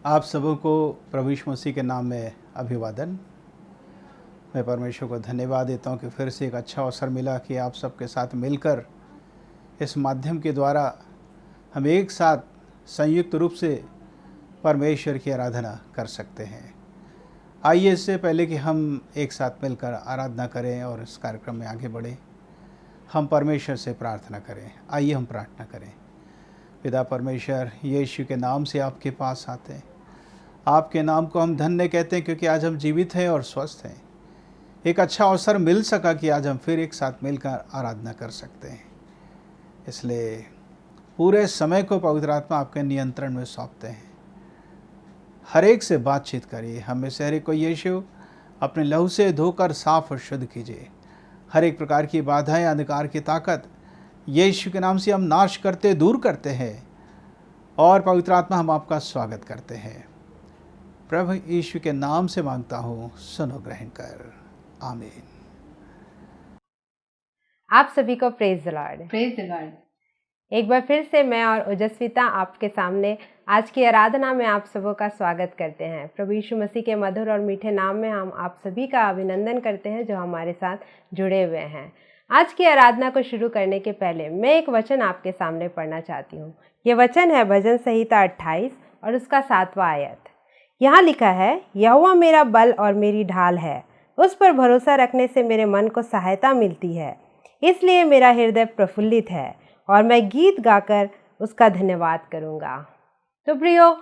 आप सबों को प्रभु यीशु मसीह के नाम में अभिवादन। मैं परमेश्वर को धन्यवाद देता हूँ कि फिर से एक अच्छा अवसर मिला कि आप सबके साथ मिलकर इस माध्यम के द्वारा हम एक साथ संयुक्त रूप से परमेश्वर की आराधना कर सकते हैं। आइए इससे पहले कि हम एक साथ मिलकर आराधना करें और इस कार्यक्रम में आगे बढ़ें, हम परमेश्वर से प्रार्थना करें। आइए हम प्रार्थना करें। पिता परमेश्वर, यीशु के नाम से आपके पास आते हैं। आपके नाम को हम धन्य कहते हैं क्योंकि आज हम जीवित हैं और स्वस्थ हैं। एक अच्छा अवसर मिल सका कि आज हम फिर एक साथ मिलकर आराधना कर सकते हैं। इसलिए पूरे समय को पवित्र आत्मा आपके नियंत्रण में सौंपते हैं। हर एक से बातचीत करिए। हमें से हर एक को यीशु अपने लहू से धोकर साफ और शुद्ध कीजिए। हर एक प्रकार की बाधाएं, अंधकार की ताकत यीशु के नाम से हम नाश करते, दूर करते हैं। और पवित्र आत्मा, हम आपका स्वागत करते हैं। प्रभु यीशु के नाम से मांगता हूँ, सुनो ग्रहण कर। आमीन। आप सभी को praise the Lord. Praise the Lord. एक बार फिर से मैं और ओजस्विता आपके सामने आज की आराधना में आप सबों का स्वागत करते हैं। प्रभु यीशु मसीह के मधुर और मीठे नाम में हम आप सभी का अभिनंदन करते हैं जो हमारे साथ जुड़े हुए हैं। आज की आराधना को शुरू करने के पहले मैं एक वचन आपके सामने पढ़ना चाहती हूँ। ये वचन है भजन संहिता 28 और उसका 7वां आयत। यहाँ लिखा है, यहोवा मेरा बल और मेरी ढाल है, उस पर भरोसा रखने से मेरे मन को सहायता मिलती है, इसलिए मेरा हृदय प्रफुल्लित है और मैं गीत गाकर उसका धन्यवाद करूँगा। तो प्रियो,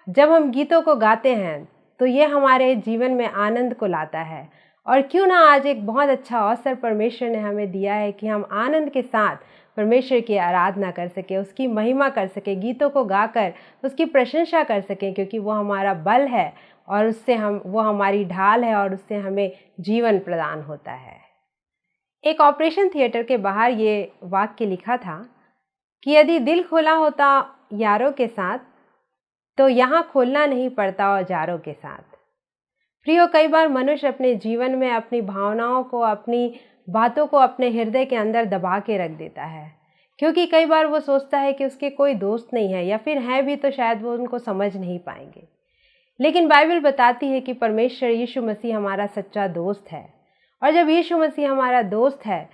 जब हम गीतों को गाते हैं तो ये हमारे जीवन में आनंद को लाता है। और क्यों ना आज एक बहुत अच्छा अवसर परमेश्वर ने हमें दिया है कि हम आनंद के साथ परमेश्वर की आराधना कर सके, उसकी महिमा कर सके, गीतों को गाकर उसकी प्रशंसा कर सकें, क्योंकि वो हमारा बल है और उससे वो हमारी ढाल है और उससे हमें जीवन प्रदान होता है। एक ऑपरेशन थिएटर के बाहर ये वाक्य लिखा था कि यदि दिल खोला होता यारों के साथ तो यहाँ खोलना नहीं पड़ता औजारों के साथ। प्रियो, कई बार मनुष्य अपने जीवन में अपनी भावनाओं को, अपनी बातों को अपने हृदय के अंदर दबा के रख देता है, क्योंकि कई बार वो सोचता है कि उसके कोई दोस्त नहीं है, या फिर है भी तो शायद वो उनको समझ नहीं पाएंगे। लेकिन बाइबल बताती है कि परमेश्वर यीशु मसीह हमारा सच्चा दोस्त है, और जब यीशु मसीह हमारा दोस्त है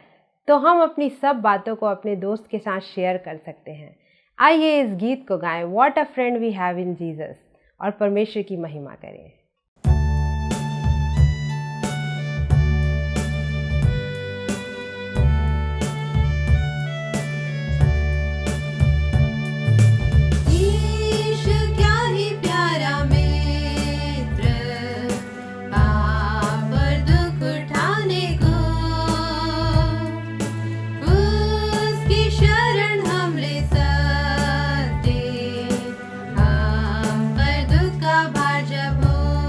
तो हम अपनी सब बातों को अपने दोस्त के साथ शेयर कर सकते हैं। आइए इस गीत को गाएं, what a friend we have in Jesus, और परमेश्वर की महिमा करें। भार जब हो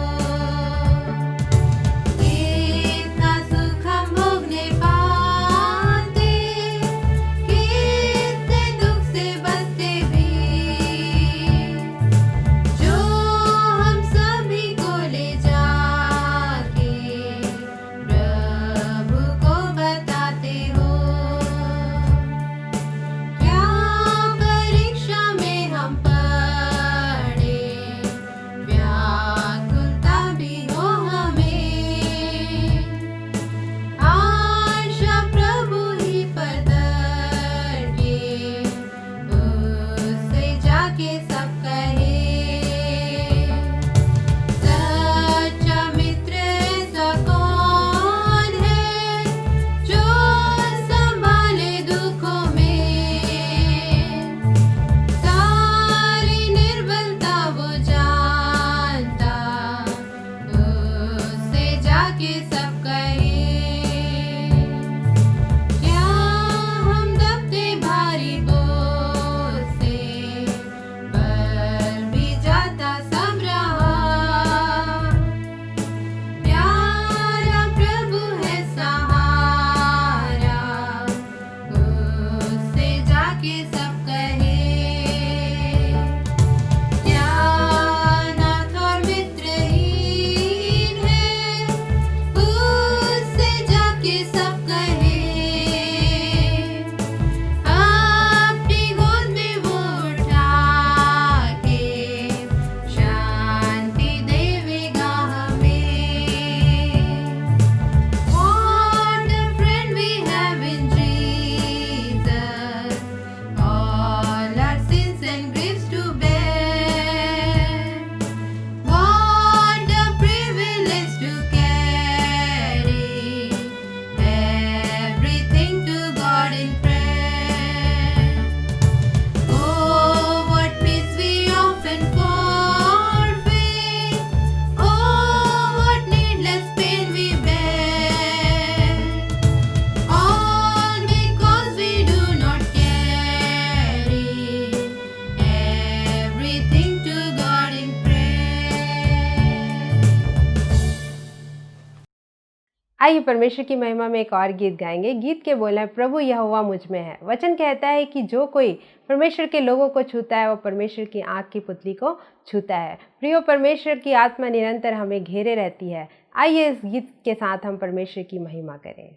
आइए परमेश्वर की महिमा में एक और गीत गाएंगे। गीत के बोल है प्रभु यहोवा मुझ में है। वचन कहता है कि जो कोई परमेश्वर के लोगों को छूता है वो परमेश्वर की आँख की पुतली को छूता है। प्रियो, परमेश्वर की आत्मा निरंतर हमें घेरे रहती है। आइए इस गीत के साथ हम परमेश्वर की महिमा करें।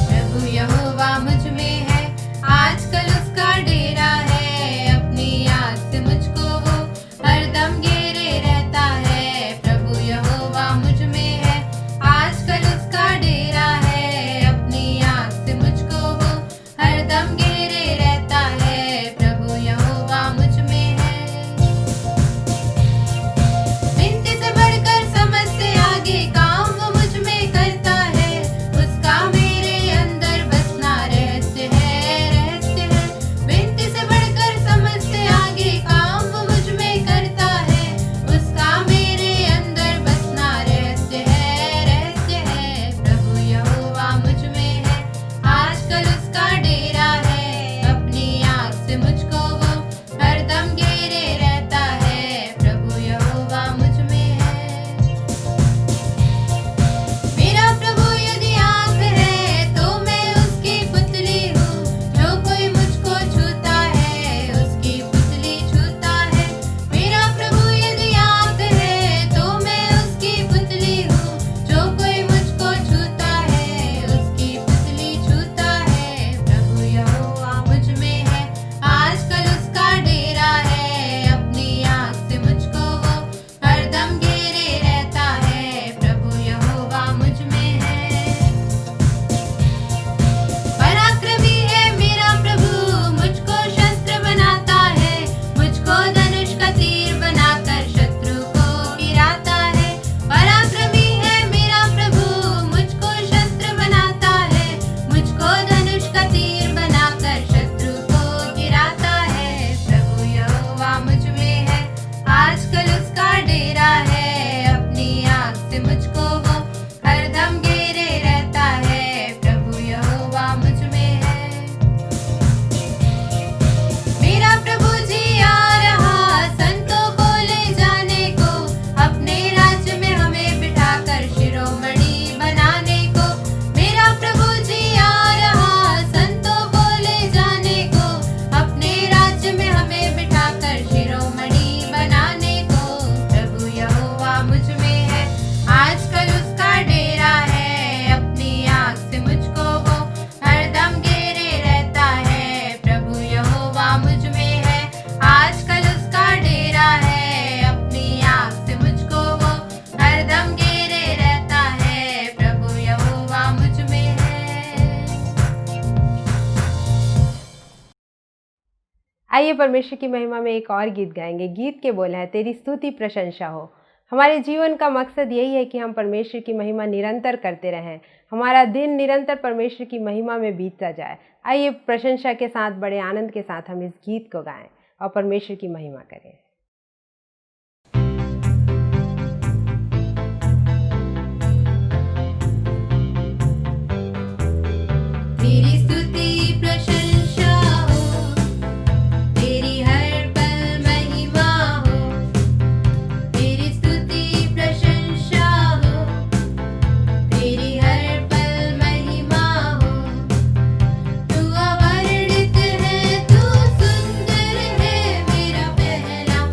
प्रभु यहोवा मुझ में है, आजकल उसका डेरा है। अपनी आग से मुझको वो हरदम घेरे रहता है। प्रभु यहोवा मुझ में है, आजकल उसका डेरा है। अपनी आग से मुझको वो हरदम घेरे रहता है। प्रभु यहोवा मुझ में है। विनती से बढ़कर समझ से आगे काम वो मुझ में करता है। उसका मेरे अंदर बसना रहस्य है। विनती से बढ़कर समझ से आगे काम वो मुझ में करता है। उसका मेरे अंदर बसना रहस्य है। प्रभु यहोवा मुझ में है, आजकल उसका डेरा है। अपनी आग से मुझको वो हरदम घेरे रहता है। प्रभु यहोवा मुझ में है। मेरा प्रभु यदि आँख है तो मैं उसकी पुतली हूँ। जो कोई मुझको छूता है उसकी पुतली छूता है। मेरा प्रभु यदि आँख है तो मैं उसकी पुतली हूँ। जो कोई मुझको छूता है उसकी पुतली छूता है। प्रभु यहोवा मुझ में है, आजकल उसका डेरा है। अपनी आँख से मुझको वो हरदम घेरे रहता है। प्रभु यहोवा मुझ में है। पराक्रमी है मेरा प्रभु, मुझको शस्त्र बनाता है। मुझको धनुष का तीर बनाकर शत्रु को गिराता है। पराक्रमी है मेरा प्रभु, मुझको शस्त्र बनाता है। मुझको धनुष का तीर बनाकर शत्रु को गिराता है। प्रभु यहोवा मुझ में है, आजकल उसका डेरा है। अपनी आँख से मुझको वो हरदम घेरे रहता है। प्रभु यहोवा मुझ में है। मेरा प्रभु जी आ रहा संतों को ले जाने को। अपने राज्य में हमें बिठाकर शिरोमणि बनाने को। मेरा प्रभु जी आ रहा संतों को ले जाने को। अपने राज्य में हमें बिठाकर शिरोमणि बनाने को। प्रभु यहोवा मुझ में है, आजकल उसका डेरा है। अपनी आँख से मुझको वो हरदम घेरे रहता है। प्रभु यहोवा मुझ में है, आजकल उसका डेरा है। अपनी आँख से मुझको वो हरदम घेरे रहता है। प्रभु यहोवा मुझ में है। आइए परमेश्वर की महिमा में एक और गीत गाएंगे। गीत के बोल है तेरी स्तुति प्रशंसा हो। हमारे जीवन का मकसद यही है कि हम परमेश्वर की महिमा निरंतर करते रहें। हमारा दिन निरंतर परमेश्वर की महिमा में बीतता जाए। आइए प्रशंसा के साथ, बड़े आनंद के साथ हम इस गीत को गाएं और परमेश्वर की महिमा करें। तेरी स्तुति प्रशंसा हो, तेरी हर पल महिमा हो। तेरी स्तुति प्रशंसा हो, तेरी हर पल महिमा हो। तू अवर्णित है, तू सुंदर है, मेरा पहला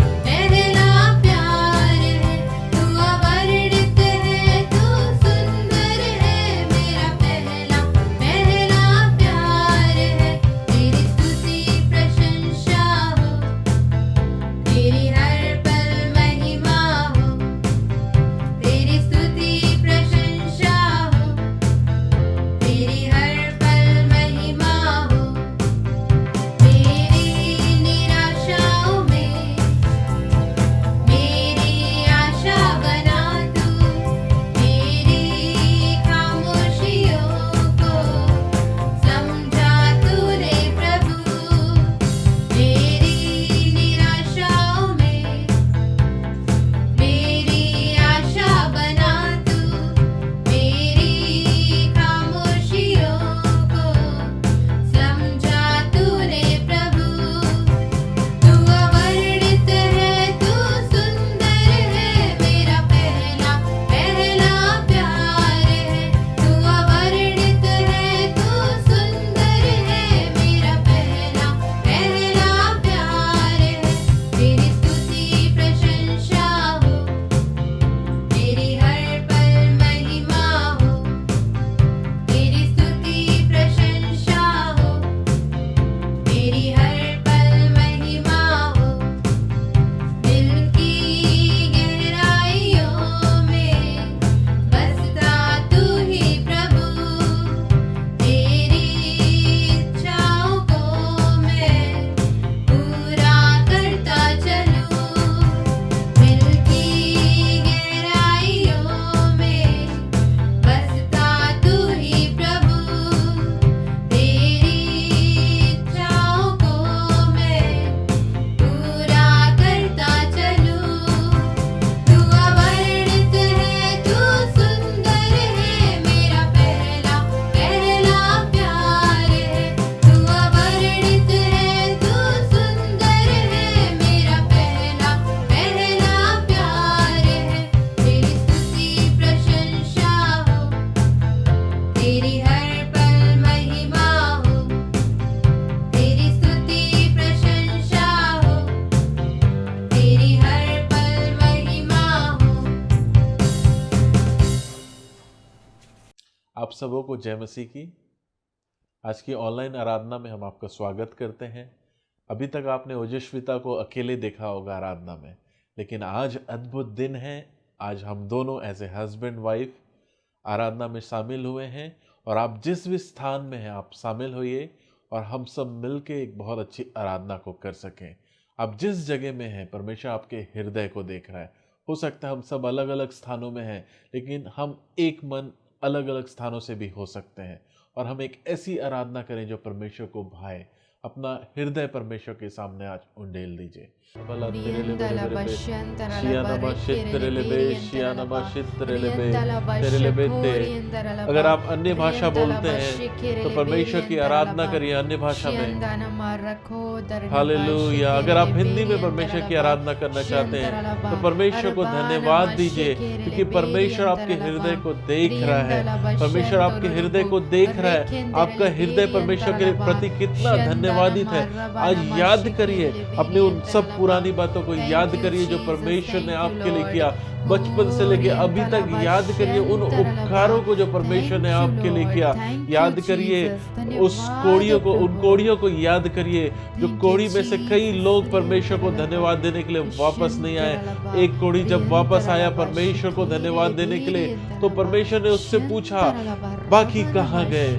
आप सबों को जय मसीह की। आज की ऑनलाइन आराधना में हम आपका स्वागत करते हैं। अभी तक आपने ओजस्विता को अकेले देखा होगा आराधना में, लेकिन आज अद्भुत दिन है। आज हम दोनों एज ए हस्बैंड वाइफ आराधना में शामिल हुए हैं और आप जिस भी स्थान में हैं आप शामिल होइए और हम सब मिलके एक बहुत अच्छी आराधना को कर सकें। आप जिस जगह में हैं परमेश्वर आपके हृदय को देख रहा है। हो सकता है हम सब अलग अलग स्थानों में हैं, लेकिन हम एक मन अलग अलग स्थानों से भी हो सकते हैं और हम एक ऐसी आराधना करें जो परमेश्वर को भाए। अपना हृदय परमेश्वर के सामने आज उंडेल दीजिए। अगर आप अन्य भाषा बोलते हैं तो परमेश्वर की आराधना करिए अन्य भाषा में। हालेलुया। अगर आप हिंदी में परमेश्वर की आराधना करना चाहते हैं तो परमेश्वर को धन्यवाद दीजिए, क्योंकि परमेश्वर आपके हृदय को देख रहा है। परमेश्वर आपके हृदय को देख रहा है। आपका हृदय परमेश्वर के प्रति कितना धन्यवादित है। आज याद करिए अपनी उन सब पुरानी बातों को याद करिए जो परमेश्वर ने आपके लिए किया। बचपन से लेके अभी तक याद करिए उन उपकारों को जो परमेश्वर ने आपके लिए किया। याद करिए उस कोड़ियों को, उन कोड़ियों को याद करिए जो कोड़ी में से कई लोग परमेश्वर को धन्यवाद देने के लिए वापस नहीं आए। एक कोड़ी जब वापस आया परमेश्वर को धन्यवाद देने के लिए, तो परमेश्वर ने उससे पूछा बाकी कहाँ गए?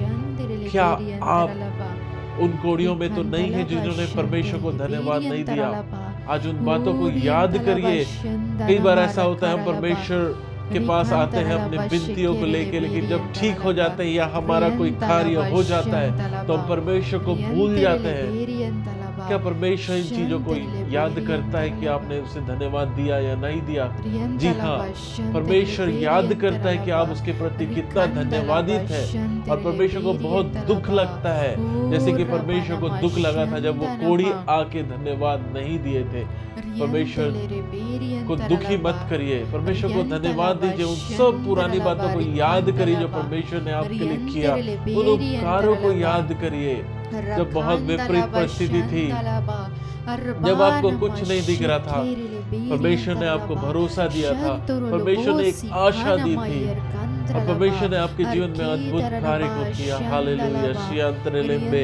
क्या आप उन कोड़ियों में तो नहीं है जिन्होंने परमेश्वर को धन्यवाद नहीं दिया? आज उन बातों को याद करिए। कई बार ऐसा होता है हम परमेश्वर के पास आते हैं अपने विनतियों को लेके, लेकिन जब ठीक हो जाते हैं या हमारा कोई कार्य हो जाता है तो हम परमेश्वर को भूल जाते हैं। क्या परमेश्वर इन चीजों को याद करता है कि आपने उसे धन्यवाद दिया या नहीं दिया? जी हाँ, परमेश्वर याद करता है कि आप उसके प्रति कितना धन्यवादित है। और परमेश्वर को बहुत दुख लगता है, जैसे कि परमेश्वर को दुख लगा था जब वो कोढ़ी आके धन्यवाद नहीं दिए थे। परमेश्वर को दुखी मत करिए, परमेश्वर को धन्यवाद दीजिए। उन सब पुरानी बातों को याद करिए जो परमेश्वर ने आपके लिए किया। उन उपकारों को याद करिए। जब बहुत विपरीत परिस्थिति थी, जब आपको कुछ नहीं दिख रहा था, परमेश्वर ने आपको भरोसा दिया था, परमेश्वर ने एक आशा दी थी और परमेश्वर ने आपके जीवन में अद्भुत कार्य को किया। हालेलुया। शियांतरेलेबे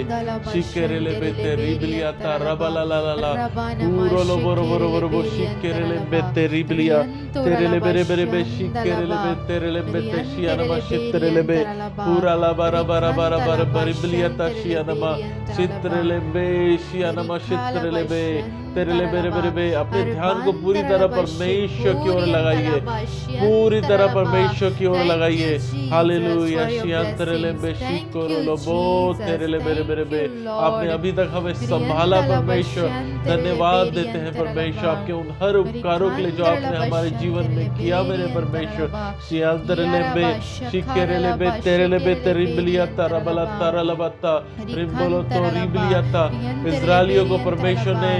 शिकेरेलेबे तेरिबिलियाता रबालालाला पूरोलो बोरो बोरो बोरो बो शिकेरेलेबे तेरिबिलिया तेरेलेबे रेबे शिकेरेलेबे तेरेलेबे ते शियानमा शितरेलेबे पूराला बारा बारा बारा बारा बरिबिलियाता शियानमा शितरेलेबे शियानमा शितरेलेबे तेरेलेबे रेबे। अपने ध्यान को पूरी तरह परमेश्वर की ओर लगाइए, पूरी तरह परमेश्वर की ओर लगाइए। हालेलुया। शियांतरेलेबे शिकोरोलोबो तेरेलेबे रेबे। आपने अभी तक हमें संभाला परमेश्वर, धन्यवाद देते हैं परमेश्वर आपके उन हर उपकारों के लिए जो आपने हमारे जीवन में किया मेरे परमेश्वर। शियांतरेलेबे शिकेरेलेबे तेरेलेबे तेरिबिलियाता रबलाता रलबता रिम्बोलो तो रिबिलियाता। इस्राएलियों को परमेश्वर ने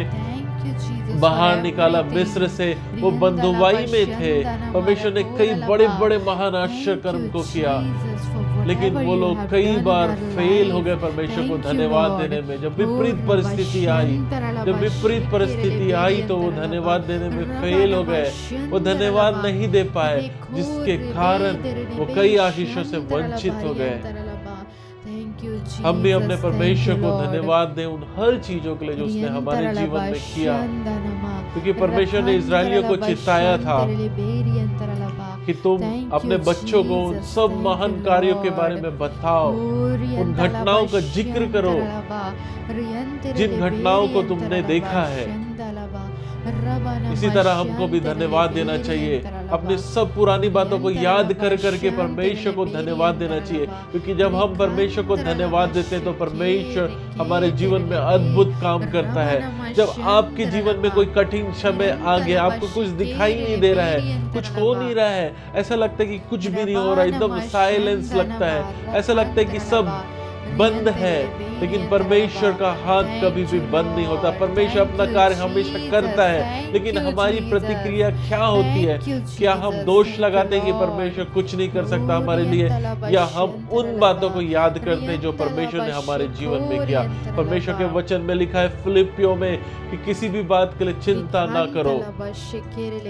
बाहर निकाला मिस्र से, वो बंधुआई में थे। परमेश्वर ने कई बड़े बड़े महान आश्चर्य कर्म को किया, लेकिन वो लोग कई बार फेल हो गए परमेश्वर को धन्यवाद देने में। जब विपरीत परिस्थिति आई, जब विपरीत परिस्थिति आई तो वो धन्यवाद देने में फेल हो गए। वो धन्यवाद नहीं दे पाए, जिसके कारण वो कई आशीषों से वंचित हो गए। हम भी अपने परमेश्वर को धन्यवाद दें उन हर चीजों के लिए जो उसने हमारे जीवन में किया, क्योंकि परमेश्वर ने इस्राएलियों को चिताया था कि तुम अपने बच्चों को उन सब महान कार्यों के बारे में बताओ, उन घटनाओं का जिक्र करो जिन घटनाओं को तुमने देखा है। इसी तरह हमको भी धन्यवाद देना चाहिए। अपनी सब पुरानी बातों को याद कर करके परमेश्वर को धन्यवाद देना चाहिए, क्योंकि जब हम परमेश्वर को धन्यवाद देते हैं तो परमेश्वर हमारे जीवन में अद्भुत काम करता है। जब आपके जीवन में कोई कठिन समय आ गया, आपको कुछ दिखाई नहीं दे रहा है, कुछ हो नहीं रहा है, ऐसा लगता है कि कुछ भी नहीं हो रहा, एकदम साइलेंस लगता है, ऐसा लगता है कि सब बंद है, लेकिन परमेश्वर का हाथ कभी भी बंद नहीं होता। परमेश्वर अपना कार्य हमेशा करता है, लेकिन हमारी प्रतिक्रिया क्या होती है? क्या हम दोष लगाते हैं कि परमेश्वर कुछ नहीं कर सकता हमारे लिए, या हम उन बातों को याद करते हैं जो परमेश्वर ने हमारे जीवन में किया? परमेश्वर के वचन में लिखा है फिलिपियों में कि किसी भी बात के लिए चिंता ना करो।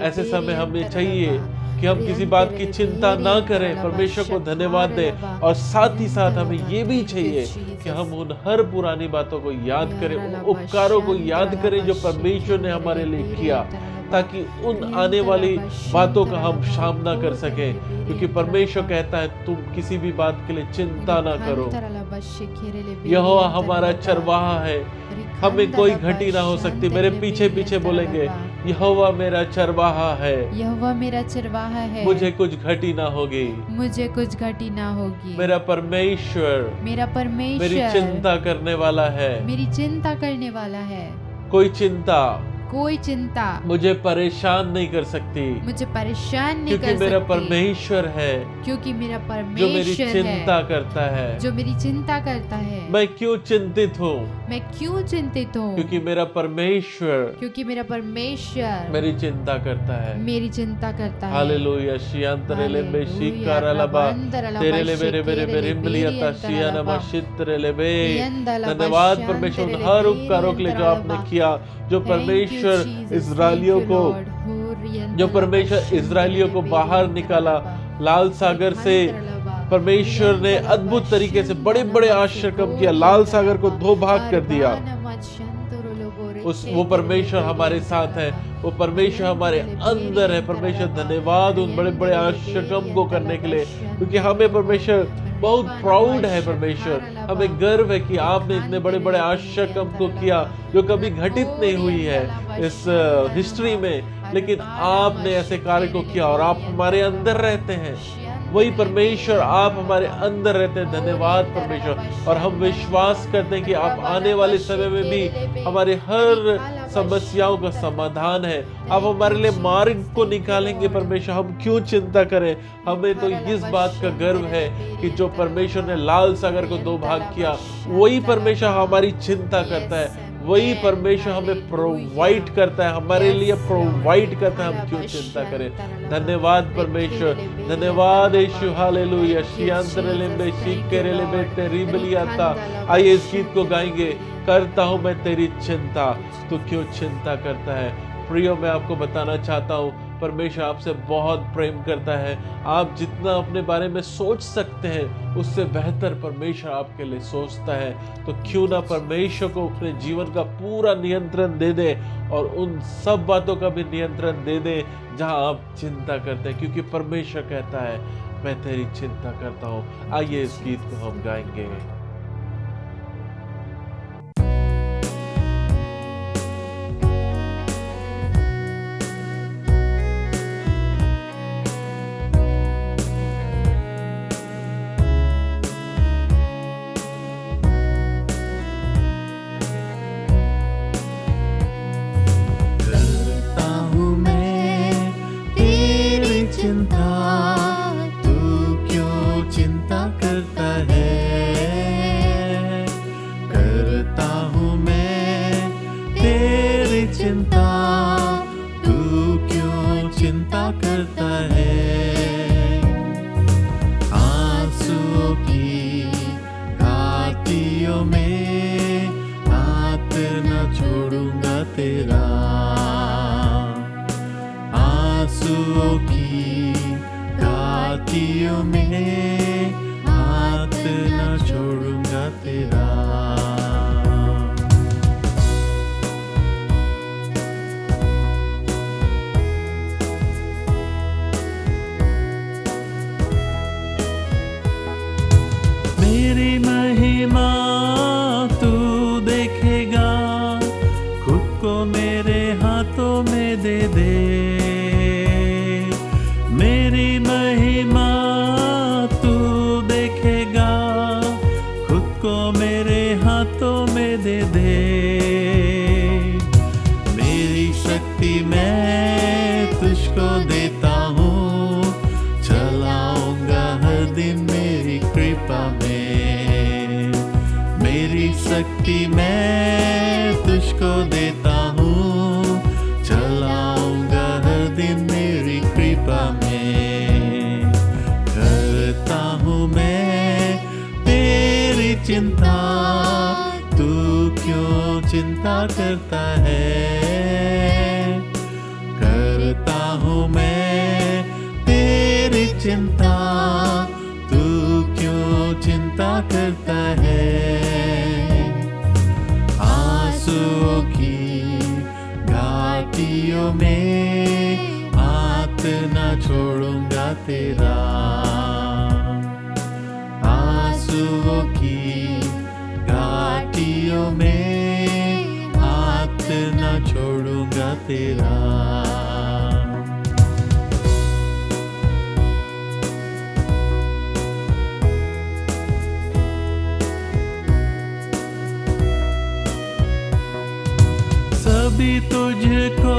ऐसे समय हमें चाहिए कि हम किसी बात की चिंता ना करें, परमेश्वर को धन्यवाद दें। और साथ ही साथ हमें ये भी चाहिए कि हम उन हर पुरानी बातों को याद करें, उन उपकारों को याद करें जो परमेश्वर ने हमारे लिए किया, ताकि उन आने वाली बातों का हम सामना कर सकें। क्योंकि परमेश्वर कहता है तुम किसी भी बात के लिए चिंता ना करो, यहोवा हमारा चरवाहा है, हमें कोई घटी ना हो सकती। मेरे पीछे पीछे बोलेंगे, यहोवा मेरा चरवाहा है, यहोवा मेरा चरवाहा है, मुझे कुछ घटी ना होगी, मुझे कुछ घटी ना होगी। मेरा परमेश्वर मेरी चिंता करने वाला है, मेरी चिंता करने वाला है। कोई चिंता मुझे परेशान नहीं कर सकती, मुझे परेशान नहीं क्योंकि कर सकती, मेरा परमेश्वर है, क्योंकि मेरा परमेश्वर जो मेरी चिंता करता है, जो मेरी चिंता करता है। मैं क्यों चिंतित हूँ? मैं क्यों चिंतित हूँ? क्योंकि मेरा परमेश्वर मेरी चिंता करता है, मेरी चिंता करता है। हालेलुया। शियांतरेले में शिकारालबा तेरेले मेरे मेरे मेरे मिलियता शियानमा शितरेले बे। धन्यवाद परमेश्वर उन हर उपकारों के लिए जो आपने किया, जो परमेश्वर इजरायलियों को बाहर निकाला लाल सागर से। परमेश्वर ने अद्भुत तरीके से बड़े बड़े आश्चर्य काम किया, लाल सागर को दो भाग कर दिया। वो परमेश्वर हमारे साथ है, वो परमेश्वर हमारे अंदर है। परमेश्वर धन्यवाद उन बड़े बड़े आश्चर्य को करने के लिए, क्योंकि हमें परमेश्वर बहुत प्राउड है। परमेश्वर हमें गर्व है कि आपने इतने बड़े बड़े आश्चर्य को किया जो कभी घटित नहीं हुई है इस हिस्ट्री में, लेकिन आपने ऐसे कार्य को किया और आप हमारे अंदर रहते हैं। वही परमेश्वर आप हमारे अंदर रहते हैं। धन्यवाद परमेश्वर। और हम विश्वास करते हैं कि आप आने वाले समय में भी हमारे हर समस्याओं का समाधान है। आप हमारे लिए मार्ग को निकालेंगे परमेश्वर। हम क्यों चिंता करें? हमें तो इस बात का गर्व है कि जो परमेश्वर ने लाल सागर को दो भाग किया, वही परमेश्वर हमारी चिंता करता है, वही परमेश्वर हमें प्रोवाइड करता है, हमारे लिए प्रोवाइड करता है। हम क्यों चिंता करें? धन्यवाद परमेश्वर, धन्यवाद यीशु। हालेलुया। शियांतरेले शिकेरेले बेते रिबलियाता। आइए इस गीत को गाएंगे, करता हूं मैं तेरी चिंता, तू क्यों चिंता करता है। प्रियो, मैं आपको बताना चाहता हूं, परमेश्वर आपसे बहुत प्रेम करता है। आप जितना अपने बारे में सोच सकते हैं उससे बेहतर परमेश्वर आपके लिए सोचता है। तो क्यों ना परमेश्वर को अपने जीवन का पूरा नियंत्रण दे दें और उन सब बातों का भी नियंत्रण दे दें जहां आप चिंता करते हैं, क्योंकि परमेश्वर कहता है मैं तेरी चिंता करता हूं। आइए इस गीत को हम गाएंगे। मेरी महिमा तू देखेगा, खुद को मेरे हाथों में दे दे। मेरी महिमा तू देखेगा, खुद को मेरे हाथों में दे दे। मेरी शक्ति मैं तुझको देता हूँ, चलाऊंगा हर दिन मेरी कृपा में। मेरी शक्ति मैं तुझको देता हूँ, चलाऊंगा हर दिन मेरी कृपा में। करता हूँ मैं तेरी चिंता, तू क्यों चिंता करता है। करता हूँ मैं चिंता, तू क्यों चिंता करता है? आंसुओं की घाटियों में हाथ न छोड़ूंगा तेरा। आंसुओं की घाटियों में हाथ न छोड़ूंगा तेरा। सभी तुझको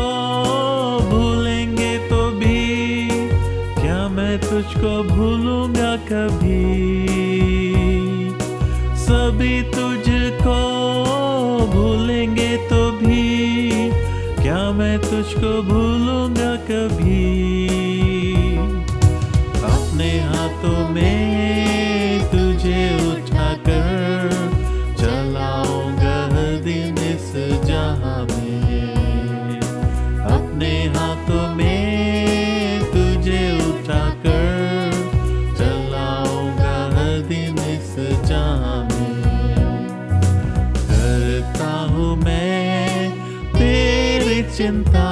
भूलेंगे तो भी क्या मैं तुझको भूलूंगा कभी? सभी तुझको भूलेंगे तो भी क्या मैं तुझको भूलूंगा कभी? अपने हाथों में तुझे उठाकर चलाऊंगा हर दिन इस जहां में। अपने हाथों में तुझे उठाकर चलाऊंगा हर दिन इस जहां में। करता हूँ मैं तेरी चिंता,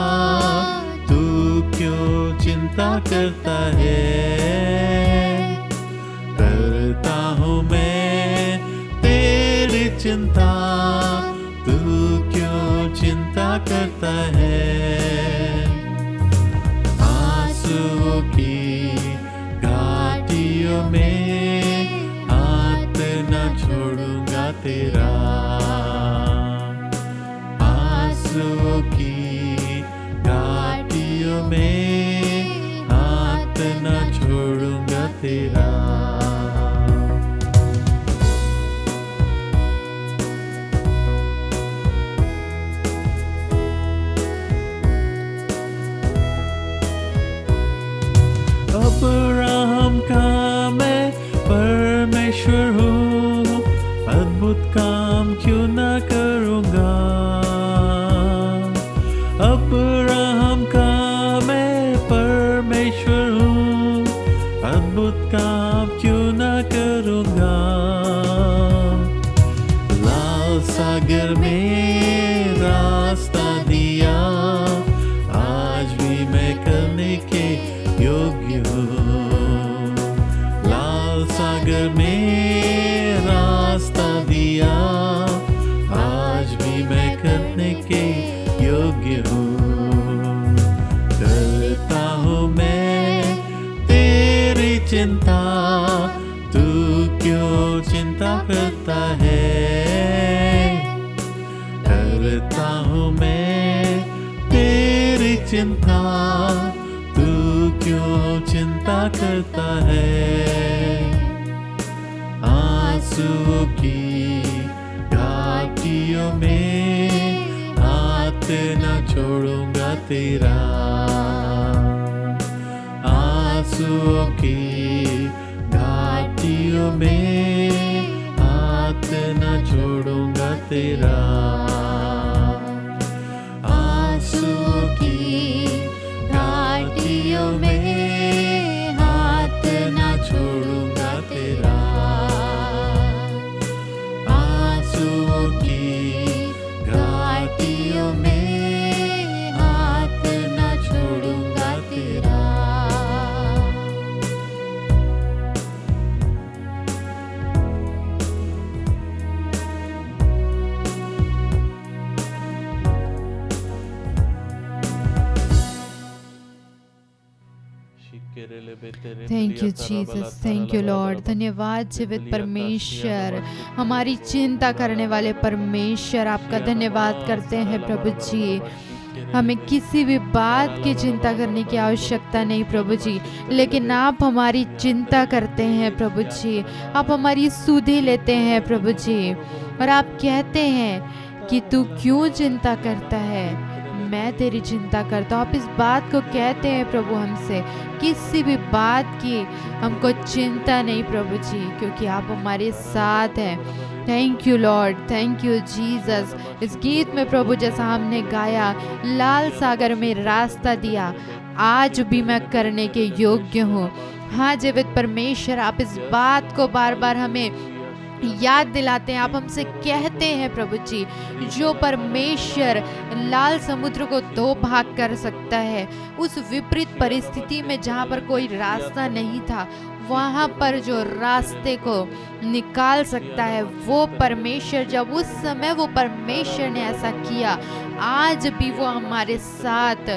तू क्यों चिंता करता है? करता हूँ मैं तेरी चिंता, तू क्यों चिंता करता है? आंसुओं की घाटियों में हाथ न छोड़ूंगा तेरा। आंसुओं की घाटियों में हाथ न छोड़ूंगा तेरा। अब्राहम का मैं परमेश्वर हूँ, अद्भुत काम क्यों न करूँगा? अब्राहम का मैं परमेश्वर हूँ, अद्भुत काम क्यों न करूँगा? लाल सागर में रास्ता दिया, आज भी मैं करने के योग्य हूँ। लाल सागर में रास्ता दिया, आज भी मैं करने के योग्य हूँ। करता हूँ मैं तेरी चिंता, तू क्यों चिंता करता है? करता हूँ मैं तेरी चिंता, क्यों चिंता करता है? आंसुओं की घाटियों में हाथ न छोड़ूंगा तेरा। आंसुओं की घाटियों में हाथ न छोड़ूंगा तेरा। आंसुओं की घाटियों में हाथ न छोड़ूंगा तेरा। आंसुओं की घाटियों में हाथ न छोड़ूंगा तेरा। Thank you Jesus, thank you Lord. धन्यवाद जीवित परमेश्वर, हमारी चिंता करने वाले परमेश्वर, आपका धन्यवाद करते हैं प्रभु जी। हमें किसी भी बात की चिंता करने की आवश्यकता नहीं प्रभु जी, लेकिन आप हमारी चिंता करते हैं प्रभु जी। आप हमारी सुधि लेते हैं प्रभु जी, और आप कहते हैं कि तू क्यों चिंता करता है, मैं तेरी चिंता करता हूँ। आप इस बात को कहते हैं प्रभु हमसे, किसी भी बात की हमको चिंता नहीं प्रभु जी, क्योंकि आप हमारे साथ हैं। Thank you Lord, thank you Jesus. इस गीत में प्रभु जैसा हमने गाया, लाल सागर में रास्ता दिया, आज भी मैं करने के योग्य हूँ। हाँ जीवित परमेश्वर, आप इस बात को बार बार हमें याद दिलाते हैं। आप हमसे कहते हैं प्रभु जी, जो परमेश्वर लाल समुद्र को दो भाग कर सकता है, उस विपरीत परिस्थिति में जहाँ पर कोई रास्ता नहीं था, वहाँ पर जो रास्ते को निकाल सकता है वो परमेश्वर, जब उस समय वो परमेश्वर ने ऐसा किया, आज भी वो हमारे साथ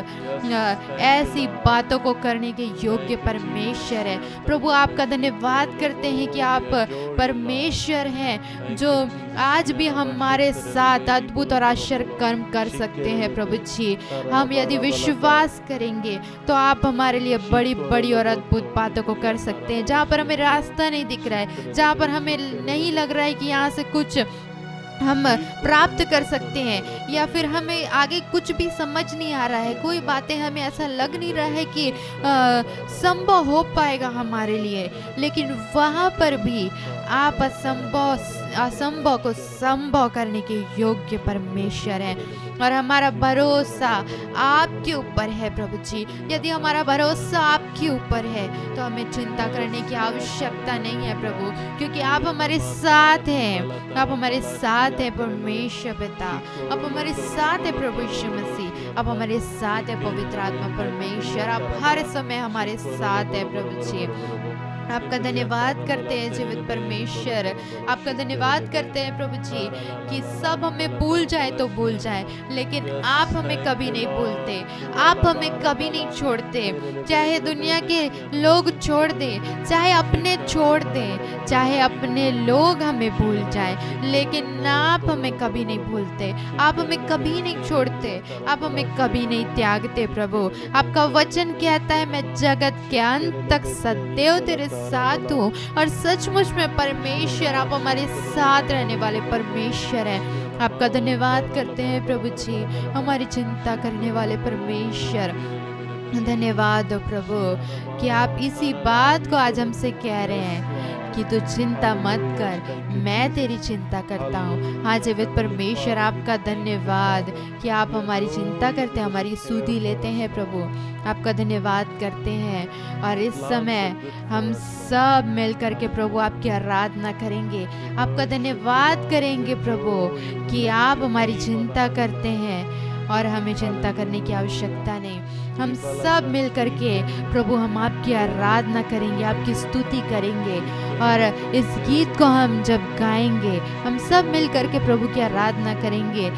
ऐसी बातों को करने के योग्य परमेश्वर है। प्रभु आपका धन्यवाद करते हैं कि आप परमेश्वर हैं जो आज भी हमारे साथ अद्भुत और आश्चर्य कर्म कर सकते हैं। प्रभु जी, हम यदि विश्वास करेंगे तो आप हमारे लिए बड़ी बड़ी और अद्भुत बातों को कर सकते हैं। जहाँ पर हमें रास्ता नहीं दिख रहा है, जहाँ पर हमें नहीं लग रहा है कि यहाँ से कुछ हम प्राप्त कर सकते हैं, या फिर हमें आगे कुछ भी समझ नहीं आ रहा है, कोई बातें हमें ऐसा लग नहीं रहा है कि संभव हो पाएगा हमारे लिए, लेकिन वहाँ पर भी आप असंभव को संभव करने के योग्य परमेश्वर हैं। और हमारा भरोसा आपके ऊपर है प्रभु जी। यदि हमारा भरोसा आपके ऊपर है तो हमें चिंता करने की आवश्यकता नहीं है प्रभु, क्योंकि आप हमारे साथ हैं। आप हमारे साथ हैं परमेश्वर पिता, आप हमारे साथ है प्रभु यीशु मसीह, आप हमारे साथ है पवित्र आत्मा परमेश्वर, आप हर समय हमारे साथ है प्रभु जी। आपका धन्यवाद करते हैं जीवित परमेश्वर, आपका धन्यवाद करते हैं प्रभु जी कि सब हमें भूल जाए तो भूल जाए, लेकिन आप हमें कभी नहीं भूलते, आप हमें कभी नहीं छोड़ते। चाहे दुनिया के लोग छोड़ दें, चाहे अपने छोड़ दें, चाहे अपने लोग हमें भूल जाए, लेकिन आप हमें कभी नहीं भूलते, आप हमें कभी नहीं छोड़ते, आप हमें कभी नहीं त्यागते प्रभु। आपका वचन कहता है, मैं जगत के अंत तक सदैव तेरे साथ हूँ। और सचमुच में परमेश्वर, आप हमारे साथ रहने वाले परमेश्वर हैं। आपका धन्यवाद करते हैं प्रभु जी, हमारी चिंता करने वाले परमेश्वर। धन्यवाद हो प्रभु कि आप इसी बात को आज हमसे कह रहे हैं कि तू चिंता मत कर, मैं तेरी चिंता करता हूँ। हाँ जीवित परमेश्वर, आपका धन्यवाद कि आप हमारी चिंता करते हैं, हमारी सुधि लेते हैं प्रभु। आपका धन्यवाद करते हैं। और इस समय हम सब मिल कर के प्रभु आपकी आराधना करेंगे, आपका धन्यवाद करेंगे प्रभु कि आप हमारी चिंता करते हैं और हमें चिंता करने की आवश्यकता नहीं। हम सब मिल कर के प्रभु हम आपकी आराधना करेंगे, आपकी स्तुति करेंगे। और इस गीत को हम जब गाएंगे, हम सब मिल कर के प्रभु की आराधना करेंगे।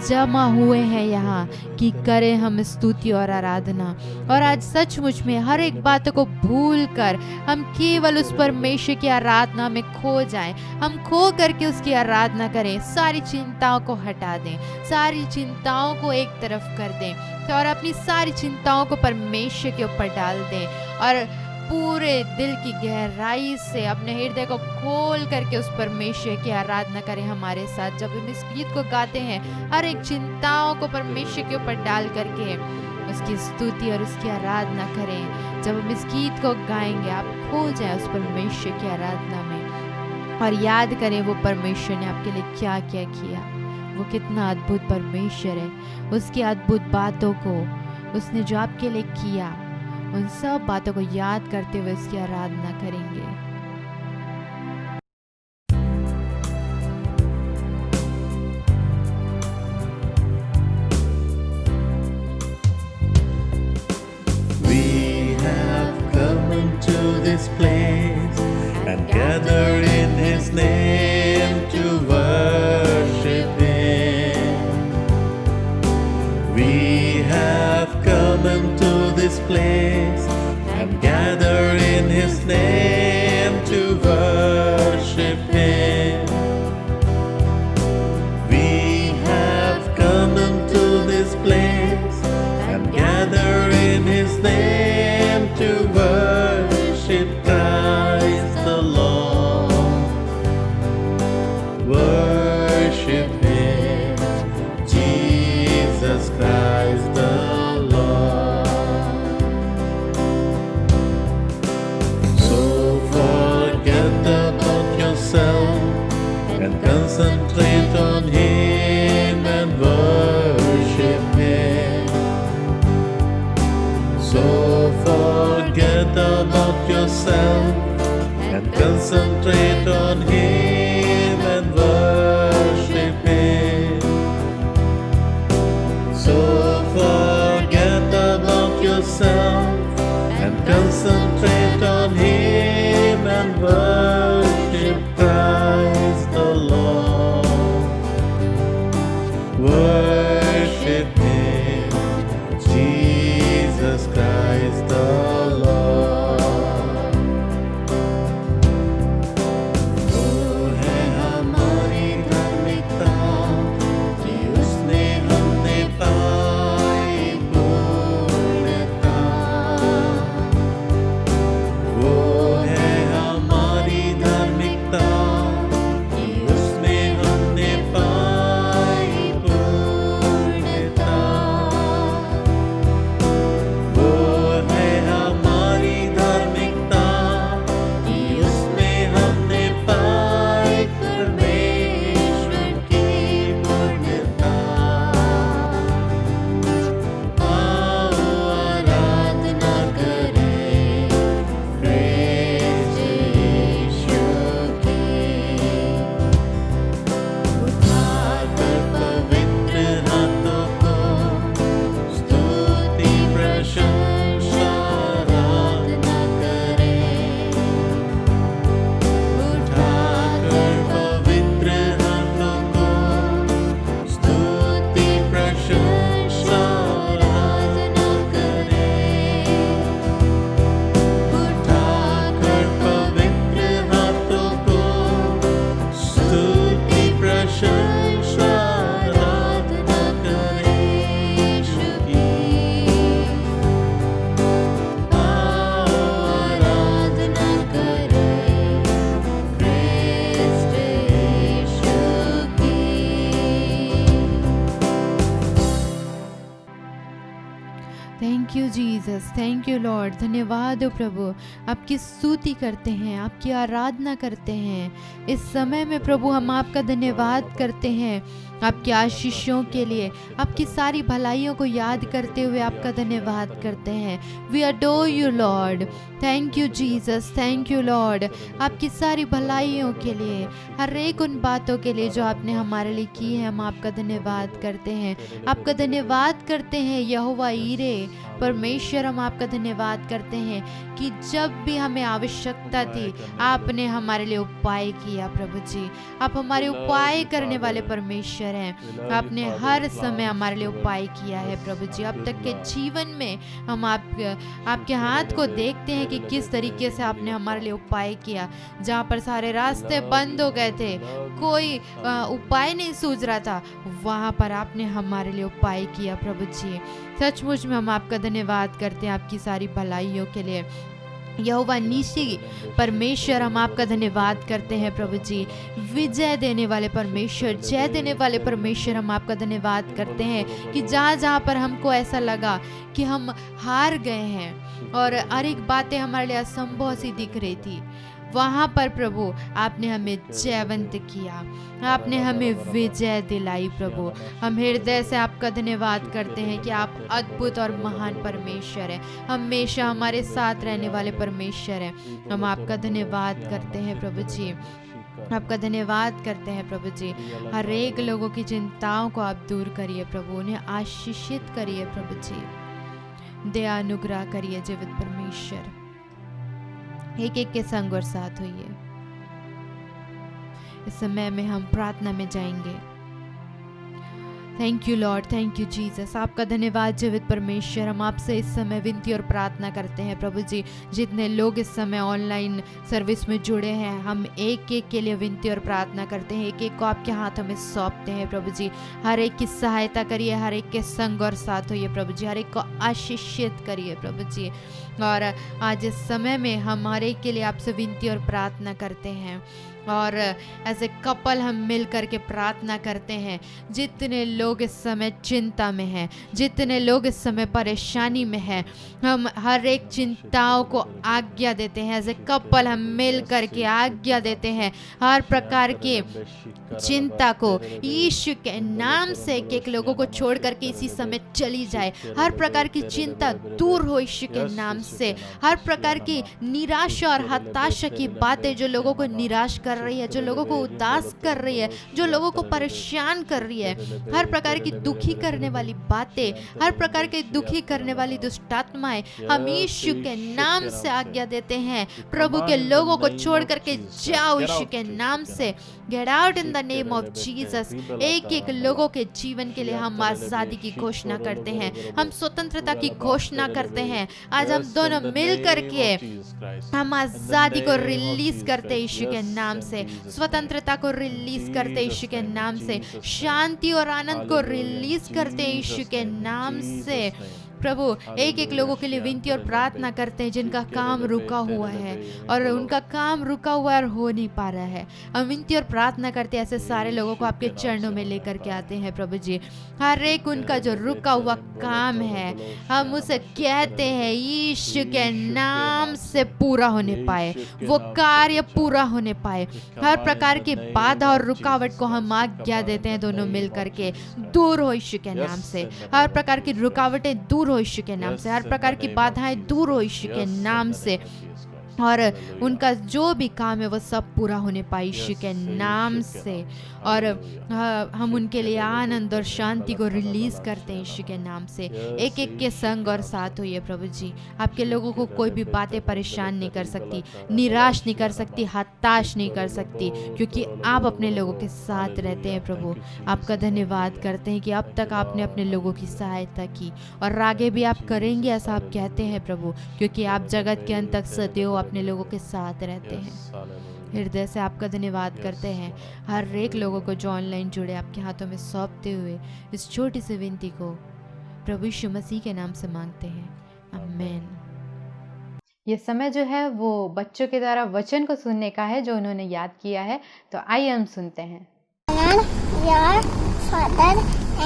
जमा हुए हैं यहाँ कि करें हम स्तुति और आराधना। और आज सचमुच में हर एक बात को भूल कर हम केवल उस परमेश्वर की आराधना में खो जाएं, हम खो करके उसकी आराधना करें, सारी चिंताओं को हटा दें, सारी चिंताओं को एक तरफ कर दें और अपनी सारी चिंताओं को परमेश्वर के ऊपर डाल दें और पूरे दिल की गहराई से अपने हृदय को खोल करके उस परमेश्वर की आराधना करें हमारे साथ। जब हम इस गीत को गाते हैं, हर एक चिंताओं को परमेश्वर के ऊपर डाल करके उसकी स्तुति और उसकी आराधना करें। जब हम इस गीत को गाएंगे, आप खो जाए उस परमेश्वर की आराधना में और याद करें वो परमेश्वर ने आपके लिए क्या क्या किया, वो कितना अद्भुत परमेश्वर है। उसकी अद्भुत बातों को, उसने जो आपके लिए किया, उन सब बातों को याद करते हुए उसकी आराधना करेंगे। We have come into this place and gathered in His name to worship Him. We have come into this place and gathered in His name to worship Him. We have come into this place and gathered in His name to worship Christ the Lord. Worship Him, Jesus Christ the Lord. So forget about yourself concentrate on Him and worship Him. So forget about yourself and concentrate on Him and worship Christ the Lord. Worship Him, Jesus Christ the Lord. वो है हमारी धार्मिकता कि उसने हमने पाई पूर्णता। वो है हमारी धार्मिकता कि उसमें हमने पाई पूर्णता। वो है हमारी धार्मिकता कि उसमें हमने पाई परमेश्वर की पूर्णता। आओ आराधना करें क्रिस्त यीशु की। उठाकर पवित्र हाथों को स्तुति प्रशंसा आराधना करें। उठाकर पवित्र हाथों को स्तुति प्रशंसा आराधना करें। उठाकर पवित्र हाथों को स्तुति प्रशंसा आराधना करें यीशु की। आओ आराधना करें क्रिस्त यीशु की। Thank you Jesus, thank you Lord. धन्यवाद हो प्रभु, आपकी स्तुति करते हैं, आपकी आराधना करते हैं। इस समय में प्रभु हम आपका धन्यवाद करते हैं आपकी आशीषों के लिए, आपकी सारी भलाइयों को याद करते हुए आपका धन्यवाद करते हैं। We adore you Lord, thank you Jesus, thank you Lord, आपकी सारी भलाइयों के लिए, हर एक उन बातों के लिए जो आपने हमारे लिए की है। हम आपका धन्यवाद करते हैं, आपका धन्यवाद करते हैं यहोवा ईरे परमेश्वर। हम आपका धन्यवाद करते हैं कि जब भी हमें आवश्यकता थी आपने हमारे लिए उपाय किया प्रभु जी। आप हमारे उपाय करने वाले परमेश्वर हैं, आपने हर समय हमारे लिए उपाय किया है प्रभु जी। अब तक के जीवन में हम आपके हाथ को देखते हैं कि किस तरीके से आपने हमारे लिए उपाय किया। जहाँ पर सारे रास्ते बंद हो गए थे, कोई उपाय नहीं सूझ रहा था, वहाँ पर आपने हमारे लिए उपाय किया प्रभु जी। सचमुच में हम आपका धन्यवाद करते हैं आपकी सारी भलाइयों के लिए। यहोवा नीसी परमेश्वर, हम आपका धन्यवाद करते हैं प्रभु जी। विजय देने वाले परमेश्वर, जय देने वाले परमेश्वर, हम आपका धन्यवाद करते हैं कि जहाँ जहाँ पर हमको ऐसा लगा कि हम हार गए हैं और हर एक बातें हमारे लिए असंभव सी दिख रही थी, वहाँ पर प्रभु आपने हमें जयवंत किया, आपने हमें विजय दिलाई प्रभु। हम हृदय से आपका धन्यवाद करते हैं कि आप अद्भुत और महान परमेश्वर हैं, हमेशा हमारे साथ रहने वाले परमेश्वर हैं। हम आपका धन्यवाद करते हैं प्रभु जी, आपका धन्यवाद करते हैं प्रभु जी। हर एक लोगों की चिंताओं को आप दूर करिए प्रभु, उन्हें आशीषित करिए प्रभु जी। दया अनुग्रह करिए जीवित परमेश्वर, एक एक के संग और साथ होइए। इस समय में हम प्रार्थना में जाएंगे। Thank you Lord, thank you Jesus, आपका धन्यवाद जीवित परमेश्वर। हम आपसे इस समय विनती और प्रार्थना करते हैं प्रभु जी। जितने लोग इस समय ऑनलाइन सर्विस में जुड़े हैं, हम एक एक के लिए विनती और प्रार्थना करते हैं, एक एक को आपके हाथों में सौंपते हैं प्रभु जी। हर एक की सहायता करिए, हर एक के संग और साथ होइए प्रभु जी, हर एक को आशीषित करिए प्रभु जी। और आज इस समय में हम हर एक के लिए आपसे विनती और प्रार्थना करते हैं और एज ए कपल हम मिल करके प्रार्थना करते हैं। जितने लोग इस समय चिंता में हैं, जितने लोग इस समय परेशानी में हैं, हम हर एक चिंताओं को आज्ञा देते हैं। एज ए कपल हम मिल करके आज्ञा देते हैं हर प्रकार की चिंता को यीशु के नाम से एक लोगों को छोड़ करके इसी समय चली जाए। हर प्रकार की चिंता दूर हो यीशु के नाम से। हर प्रकार की निराशा और हताशा की बातें जो लोगों को निराश कर रही है, जो लोगों को उदास कर रही है, जो लोगों को परेशान कर रही है, हर प्रकार की दुखी करने वाली बातें, हर प्रकार की दुखी करने वाली दुष्टात्माएं हम यीशु के नाम से आज्ञा देते हैं। प्रभु के लोगों को छोड़ करके जाओ यीशु के नाम से। Get out in the name of Jesus. एक एक लोगों के जीवन के लिए हम आजादी की घोषणा करते हैं, हम स्वतंत्रता की घोषणा करते हैं। आज हम दोनों मिल करके हम आजादी को रिलीज करते यीशु के नाम से, स्वतंत्रता को रिलीज करते यीशु के नाम से, शांति और आनंद को रिलीज करते यीशु के नाम से। प्रभु एक एक लोगों के लिए विनती और प्रार्थना करते हैं जिनका काम रुका हुआ है और उनका काम रुका हुआ और हो नहीं पा रहा है। हम विनती और प्रार्थना करते हैं, ऐसे सारे लोगों को आपके चरणों में लेकर के आते हैं प्रभु जी। हर एक उनका जो रुका हुआ काम है हम उसे कहते हैं यीशु के नाम से पूरा होने पाए, वो कार्य पूरा होने पाए। हर प्रकार की बाधा और रुकावट को हम आज्ञा देते हैं दोनों मिल करके दूर हो यीशु के नाम से। हर प्रकार की रुकावटें दूर हो यीशु के नाम से, हर प्रकार की बाधाएं दूर हो यीशु के नाम से, और उनका जो भी काम है वो सब पूरा होने पाए यीशु के नाम से। और हम उनके लिए आनंद और शांति को रिलीज करते हैं यीशु के नाम से। एक एक के संग और साथ होइए प्रभु जी। आपके लोगों को कोई भी बातें परेशान नहीं कर सकती, निराश नहीं कर सकती, हताश नहीं कर सकती, क्योंकि आप अपने लोगों के साथ रहते हैं प्रभु। आपका धन्यवाद करते हैं कि अब तक आपने अपने लोगों की सहायता की और आगे भी आप करेंगे, ऐसा आप कहते हैं प्रभु, क्योंकि आप जगत के अंत तक सदैव अपने लोगों के साथ रहते हैं। हृदय से आपका धन्यवाद करते हैं। हर एक लोगों को जो ऑनलाइन जुड़े आपके हाथों में सौंपते हुए इस छोटी सी विनती को प्रभु यीशु मसीह के नाम से मांगते हैं, आमीन। ये समय जो है वो बच्चों के द्वारा वचन को सुनने का है जो उन्होंने याद किया है, तो आइए हम सुनते हैं। Your father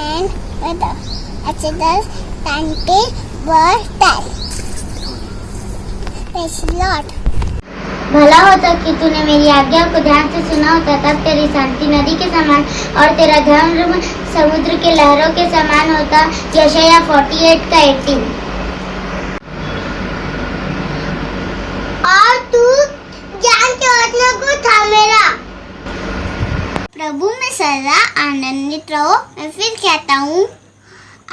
and mother, Exodus 20 verse 10. Praise the Lord. भला होता कि तूने मेरी आज्ञा को ध्यान से सुना होता, तब तेरी शांति नदी के समान और तेरा धर्म समुद्र के लहरों के समान होता। यशायाह 48 का 18। और तू जान के वचनों को थामेला। प्रभु में सदा आनंदित रहो। मैं फिर कहता हूँ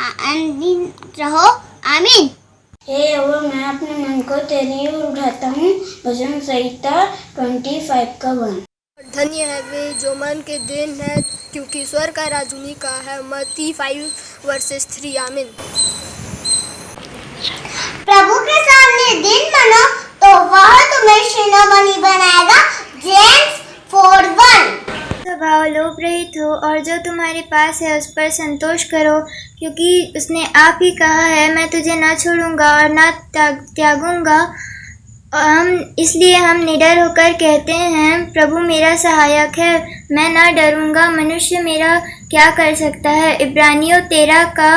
आनंदित रहो, आमीन। हे यहोवा, मैं अपने मन को तेरी ओर उठाता हूँ। भजन संहिता 25 का 1। धन्य है वे जो मन के दिन है, क्योंकि स्वर्ग का राज उन्हीं का है। मत्ती 5:3, आमीन। प्रभु के सामने दिन मानो तो वह तुम्हें शिरोमणि बनाएगा। जेम्स 4:1। स्वभाव लोभ रहित हो और जो तुम्हारे पास है उस पर संतोष करो, क्योंकि उसने आप ही कहा है, मैं तुझे ना छोड़ूंगा और ना त्यागूंगा। इसलिए हम निडर होकर कहते हैं, प्रभु मेरा सहायक है, मैं ना डरूंगा। मनुष्य मेरा क्या कर सकता है। इब्रानियों 13 का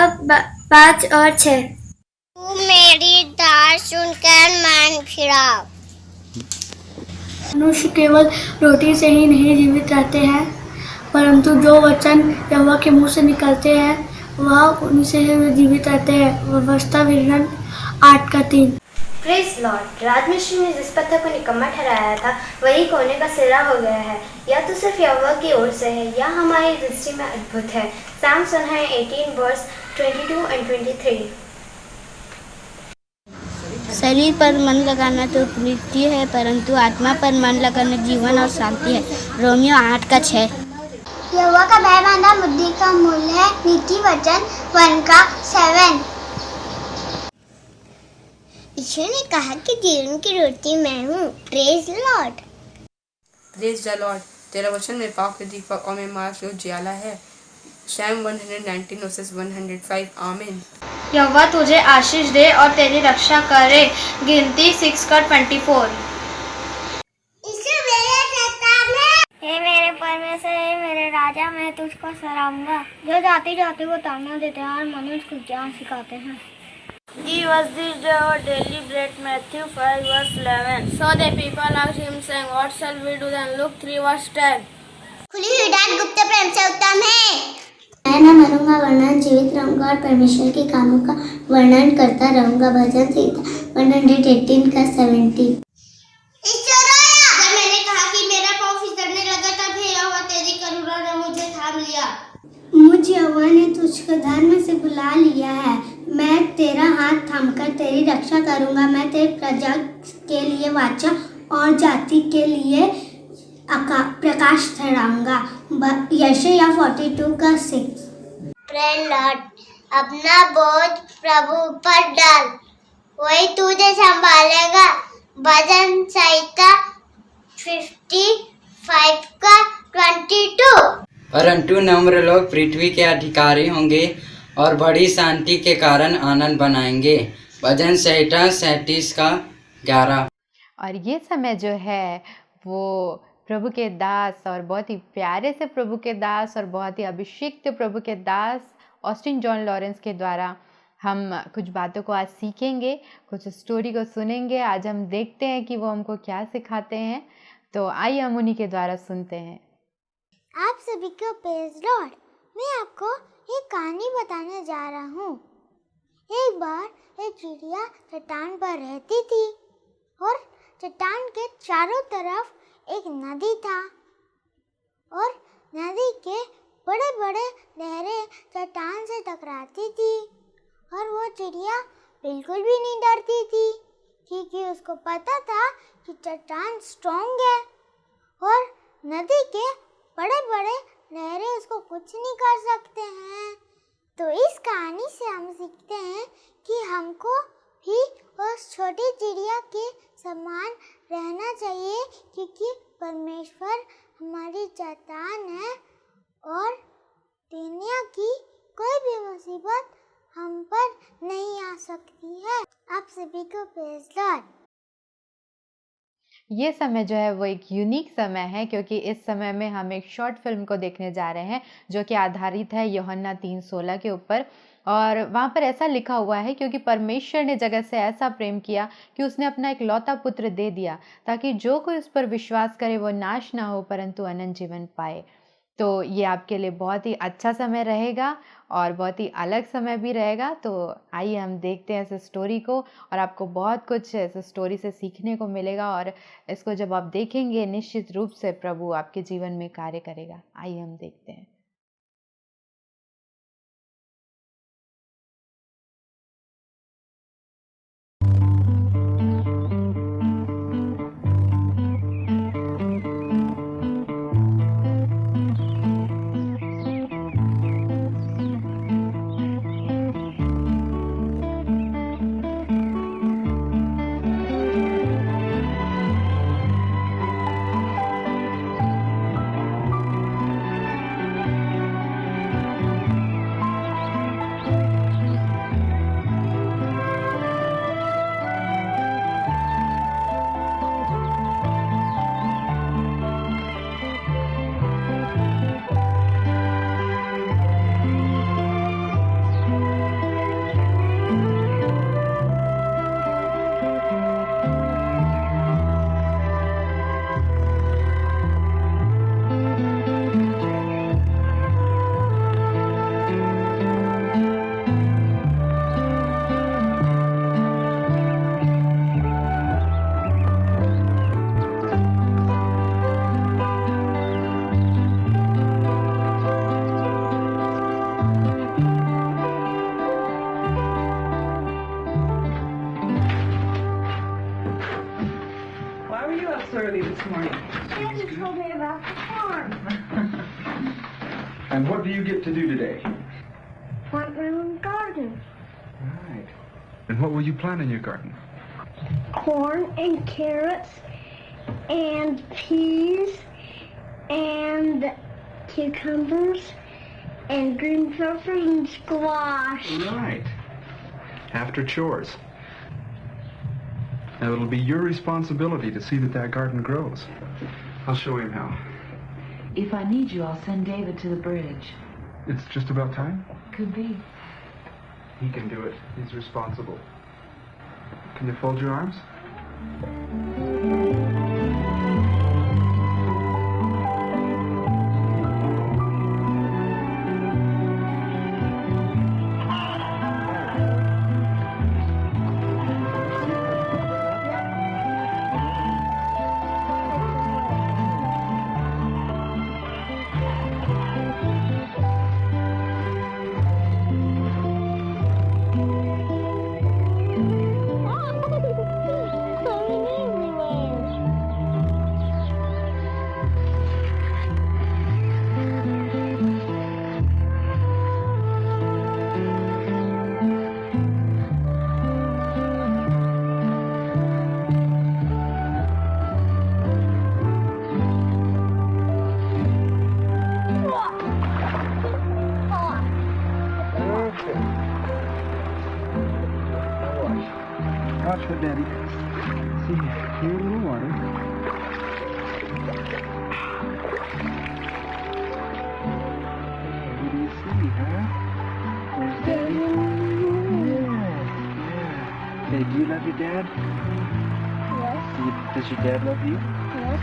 5 और 6। तू मेरी डांट सुनकर मन फिराओ। मनुष्य केवल रोटी से ही नहीं जीवित रहते हैं, परंतु जो वचन यहोवा के मुंह से निकलते हैं वह उनसे ही वे जीवित रहते हैं। व्यवस्था विवरण 8 का 3। Praise Lord. राजमिस्त्री ने जिस पत्थर को निकम्मा ठहराया था वही कोने का सिरा हो गया है। यह तो सिर्फ यहोवा की ओर से है, यह हमारी दृष्टि में अद्भुत है। साम 18 वर्स 22 और 23। शरीर पर मन लगाना तो मृत्यु है, परंतु आत्मा पर मन लगाना जीवन और शांति है। रोमियो 8 का 6। यहोवा का भय मानना बुद्धि का मूल है। नीति वचन 1 का 7। ईश्वर ने कहा कि जीवन की रोटी मैं हूँ। Praise Lord. Praise the Lord. तेरा वचन में पाप के दीपक और में मार्ग की उजियाला है। शाम 119 वर्सेस 105, आमीन। यहोवा तुझे आशीष दे और तेरी रक्षा करे। गिनती 6 का 24। में से मेरे राजा, मैं तुझको सराहूंगा। जो जाते जाते को ताना देते हैं और मनुष्य को ज्ञान सिखाते हैं। Give us this day our daily bread. Matthew 5 verse 11. So the people asked him saying, What shall we do then? Luke 3 verse 10. खुली हुई डाक गुप्त प्रेम से उत्तम है। मैं न मरूंगा वर्णन जीवित रहूंगा और परमेश्वर के कामों का वर्णन करता रहूंगा। भजन संहिता 118 का 70। जब मैंने कहा कि मेरा पाँव फिसलने लगा तब हे यहोवा तेरी करुणा ने मुझे थाम लिया। मुझ यहोवा ने तुझको धर्म से बुला लिया है। मैं तेरा हाथ थामकर तेरी रक्षा करूंगा। मैं तेरी प्रजा के लिए वाचा और जाति के लिए प्रकाश ठहराऊंगा। यशायाह 42 का 6। प्रे लॉर्ड, अपना बोझ प्रभु पर डाल, वही तुझे संभालेगा। भजन संहिता 55 का 22। परंतु नम्र लोग पृथ्वी के अधिकारी होंगे और बड़ी शांति के कारण आनंद बनाएंगे। भजन संहिता 37 का 11। और ये समय जो है वो प्रभु के दास और बहुत ही प्यारे से प्रभु के दास और बहुत ही अभिषिक्त प्रभु के दास ऑस्टिन जॉन लॉरेंस के द्वारा हम कुछ बातों को आज सीखेंगे, कुछ स्टोरी को सुनेंगे। आज हम देखते हैं कि वो हमको क्या सिखाते हैं। तो आइए हम उन्हीं के द्वारा सुनते हैं। आप सभी को प्रेज़ लॉर्ड। मैं आपको एक कहानी बताने जा रहा हूँ। एक बार एक चिड़िया चट्टान पर रहती थी और चट्टान के चारों तरफ एक नदी था और नदी के बड़े बड़े लहरें चट्टान से टकराती थी और वो चिड़िया बिल्कुल भी नहीं डरती थी क्योंकि उसको पता था कि चट्टान स्ट्रॉन्ग है और नदी के बड़े बड़े लहरें उसको कुछ नहीं कर सकते हैं। तो इस कहानी से हम सीखते हैं कि हमको भी उस छोटी चिड़िया के समान रहना चाहिए क्योंकि परमेश्वर हमारी चट्टान है और दुनिया की कोई भी मुसीबत हम पर नहीं आ सकती है। आप सभी को प्रेज़ लॉर्ड। ये समय जो है वो एक यूनिक समय है क्योंकि इस समय में हम एक शॉर्ट फिल्म को देखने जा रहे हैं जो कि आधारित है यूहन्ना 3:16 के ऊपर। और वहाँ पर ऐसा लिखा हुआ है क्योंकि परमेश्वर ने जगत से ऐसा प्रेम किया कि उसने अपना एक लौता पुत्र दे दिया ताकि जो कोई उस पर विश्वास करे वो नाश ना हो परंतु अनंत जीवन पाए। तो ये आपके लिए बहुत ही अच्छा समय रहेगा और बहुत ही अलग समय भी रहेगा। तो आइए हम देखते हैं इस स्टोरी को और आपको बहुत कुछ इस स्टोरी से सीखने को मिलेगा और इसको जब आप देखेंगे निश्चित रूप से प्रभु आपके जीवन में कार्य करेगा। आइए हम देखते हैं। And what do you get to do today? Plant my own garden. Right. And what will you plant in your garden? Corn and carrots and peas and cucumbers and green peppers and squash. Right. After chores. Now it'll be your responsibility to see that that garden grows. I'll show him how. If I need you, I'll send David to the bridge. It's just about time. Could be. He can do it. He's responsible. Can you fold your arms? Watch what Daddy does. See, here, a little water. What do you see, huh? There's Daddy. Yeah. Hey, do you love your dad? Yes. Does your dad love you? Yes.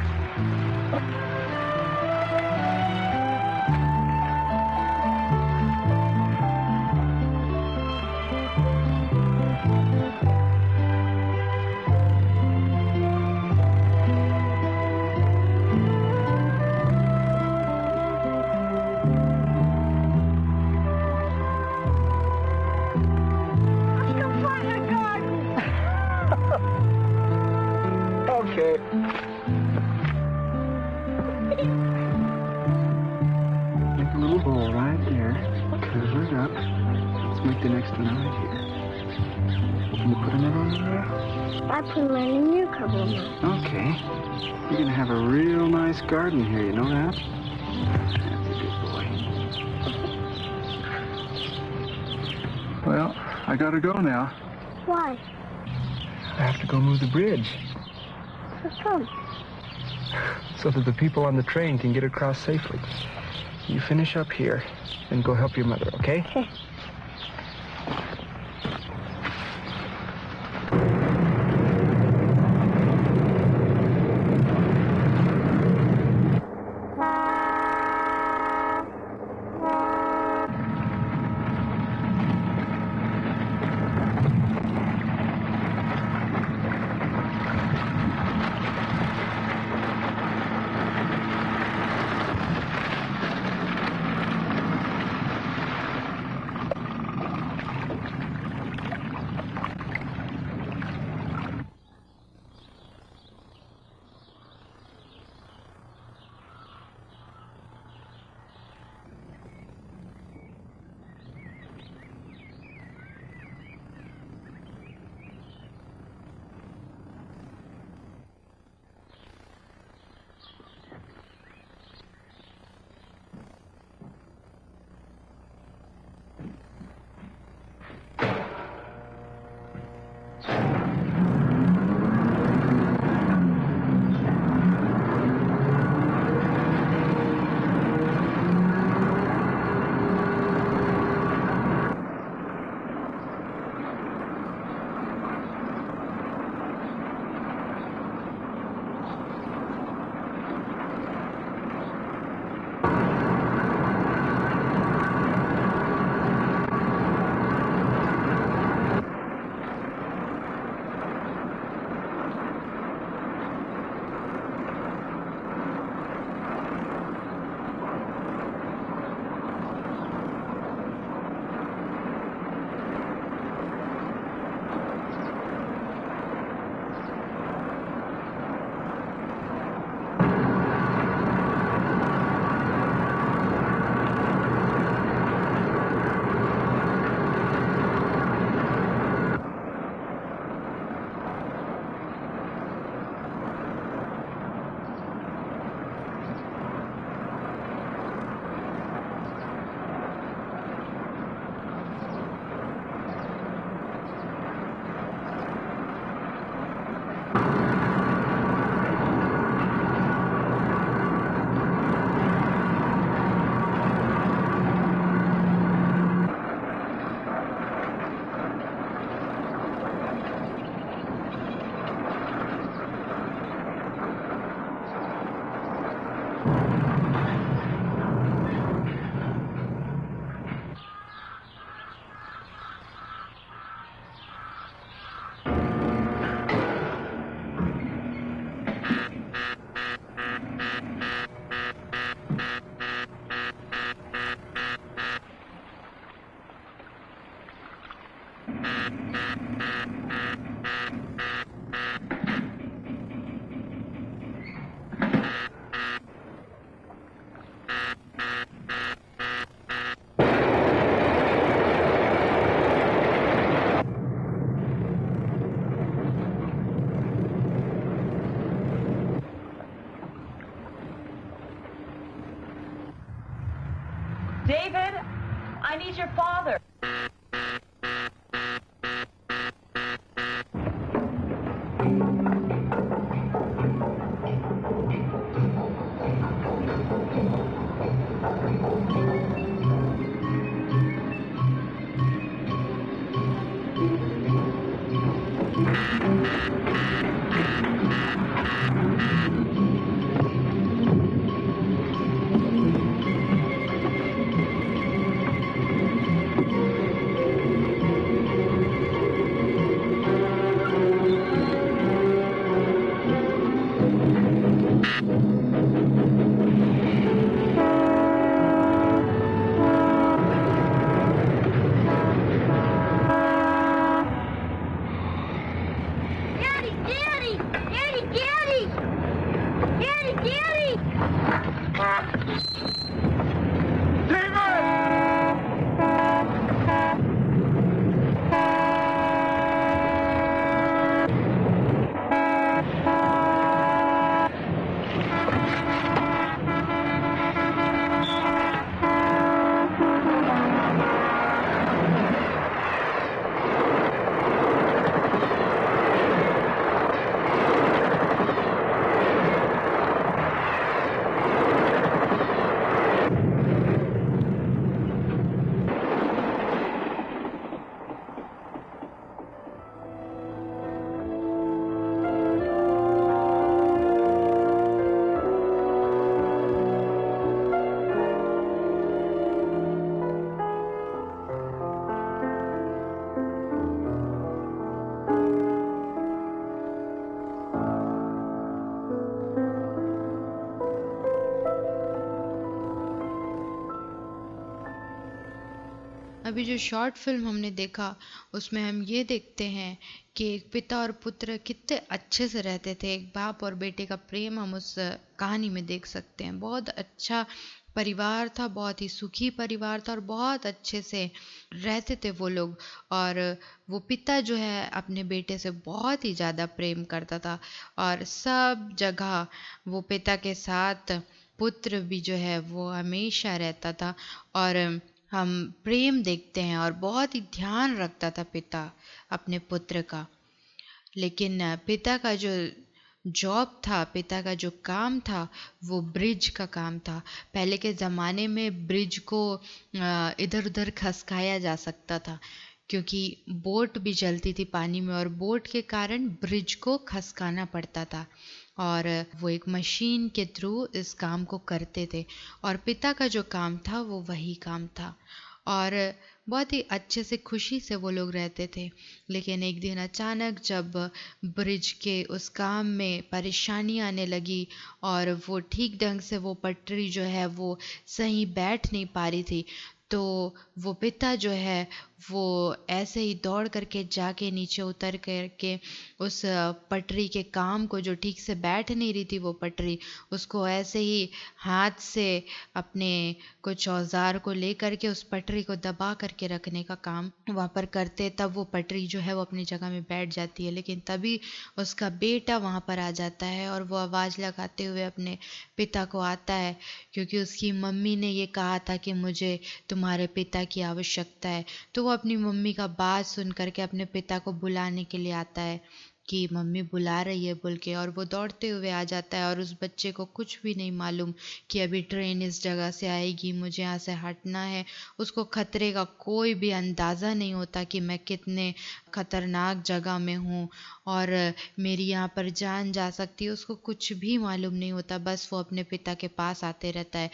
Okay. Make a little bowl right there. Cover it up. Let's make the next one right here. Can you put another one in there? I put one in your cover. Okay. You're gonna have a real nice garden here, you know that? That's a good boy. Well, I gotta go now. Why? I have to go move the bridge How come? so that the people on the train can get across safely. You finish up here and go help your mother, okay? Okay. David, I need your father. अभी जो short film हमने देखा उसमें हम ये देखते हैं कि एक पिता और पुत्र कितने अच्छे से रहते थे। एक बाप और बेटे का प्रेम हम उस कहानी में देख सकते हैं। बहुत अच्छा परिवार था, बहुत ही सुखी परिवार था और बहुत अच्छे से रहते थे वो लोग। और वो पिता जो है अपने बेटे से बहुत ही ज़्यादा प्रेम करता था और सब जगह वो पिता के साथ पुत्र भी जो है वो हमेशा रहता था। और हम प्रेम देखते हैं और बहुत ही ध्यान रखता था पिता अपने पुत्र का। लेकिन पिता का जो जॉब था, पिता का जो काम था, वो ब्रिज का काम था। पहले के ज़माने में ब्रिज को इधर उधर खसकाया जा सकता था क्योंकि बोट भी चलती थी पानी में और बोट के कारण ब्रिज को खसकाना पड़ता था और वो एक मशीन के थ्रू इस काम को करते थे। और पिता का जो काम था वो वही काम था और बहुत ही अच्छे से खुशी से वो लोग रहते थे। लेकिन एक दिन अचानक जब ब्रिज के उस काम में परेशानी आने लगी और वो ठीक ढंग से वो पटरी जो है वो सही बैठ नहीं पा रही थी, तो वो पिता जो है वो ऐसे ही दौड़ करके जाके नीचे उतर करके उस पटरी के काम को, जो ठीक से बैठ नहीं रही थी वो पटरी, उसको ऐसे ही हाथ से अपने कुछ औजार को ले करके उस पटरी को दबा करके रखने का काम वहाँ पर करते। तब वो पटरी जो है वो अपनी जगह में बैठ जाती है। लेकिन तभी उसका बेटा वहाँ पर आ जाता है और वो आवाज़ लगाते हुए अपने पिता को आता है क्योंकि उसकी मम्मी ने ये कहा था कि मुझे तुम्हारे पिता की आवश्यकता है। तो वो अपनी मम्मी का बात सुन करके अपने पिता को बुलाने के लिए आता है। कि मम्मी बुला रही है बोल के, और वो दौड़ते हुए आ जाता है और उस बच्चे को कुछ भी नहीं मालूम कि अभी ट्रेन इस जगह से आएगी, मुझे यहाँ से हटना है। उसको खतरे का कोई भी अंदाज़ा नहीं होता कि मैं कितने खतरनाक जगह में हूँ और मेरी यहाँ पर जान जा सकती है, उसको कुछ भी मालूम नहीं होता। बस वो अपने पिता के पास आते रहता है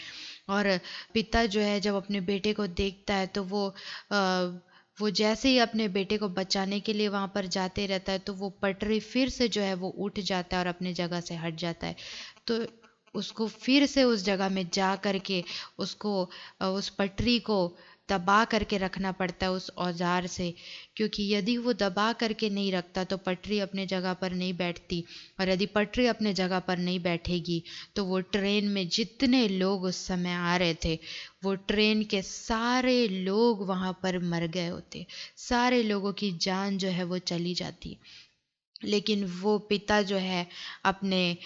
और पिता जो है जब अपने बेटे को देखता है तो वो जैसे ही अपने बेटे को बचाने के लिए वहाँ पर जाते रहता है तो वो पटरी फिर से जो है वो उठ जाता है और अपने जगह से हट जाता है। तो उसको फिर से उस जगह में जा करके उसको उस पटरी को दबा करके रखना पड़ता है उस औजार से, क्योंकि यदि वो दबा करके नहीं रखता तो पटरी अपने जगह पर नहीं बैठती, और यदि पटरी अपने जगह पर नहीं बैठेगी तो वो ट्रेन में जितने लोग उस समय आ रहे थे वो ट्रेन के सारे लोग वहाँ पर मर गए होते, सारे लोगों की जान जो है वो चली जाती। लेकिन वो पिता जो है अपने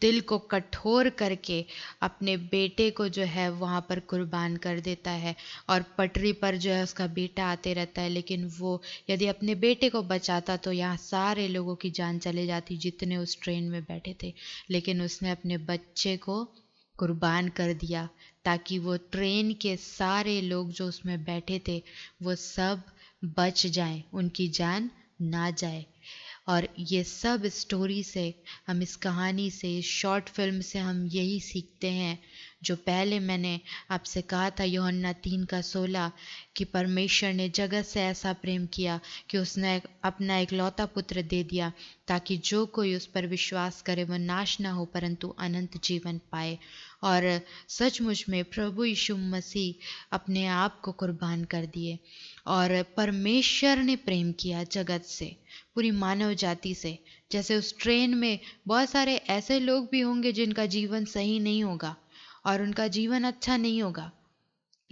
दिल को कठोर करके अपने बेटे को जो है वहाँ पर कुर्बान कर देता है, और पटरी पर जो है उसका बेटा आते रहता है। लेकिन वो यदि अपने बेटे को बचाता तो यहाँ सारे लोगों की जान चले जाती जितने उस ट्रेन में बैठे थे। लेकिन उसने अपने बच्चे को कुर्बान कर दिया ताकि वो ट्रेन के सारे लोग जो उसमें बैठे थे वो सब बच जाएं, उनकी जान ना जाए। और ये सब स्टोरी से हम, इस कहानी से, इस शॉर्ट फिल्म से हम यही सीखते हैं जो पहले मैंने आपसे कहा था यूहन्ना 3:16 कि परमेश्वर ने जगत से ऐसा प्रेम किया कि उसने अपना इकलौता पुत्र दे दिया ताकि जो कोई उस पर विश्वास करे वह नाश ना हो परंतु अनंत जीवन पाए। और सचमुच में प्रभु यीशु मसीह अपने आप को कुर्बान कर दिए, और परमेश्वर ने प्रेम किया जगत से, पूरी मानव जाति से। जैसे उस ट्रेन में बहुत सारे ऐसे लोग भी होंगे जिनका जीवन सही नहीं होगा और उनका जीवन अच्छा नहीं होगा,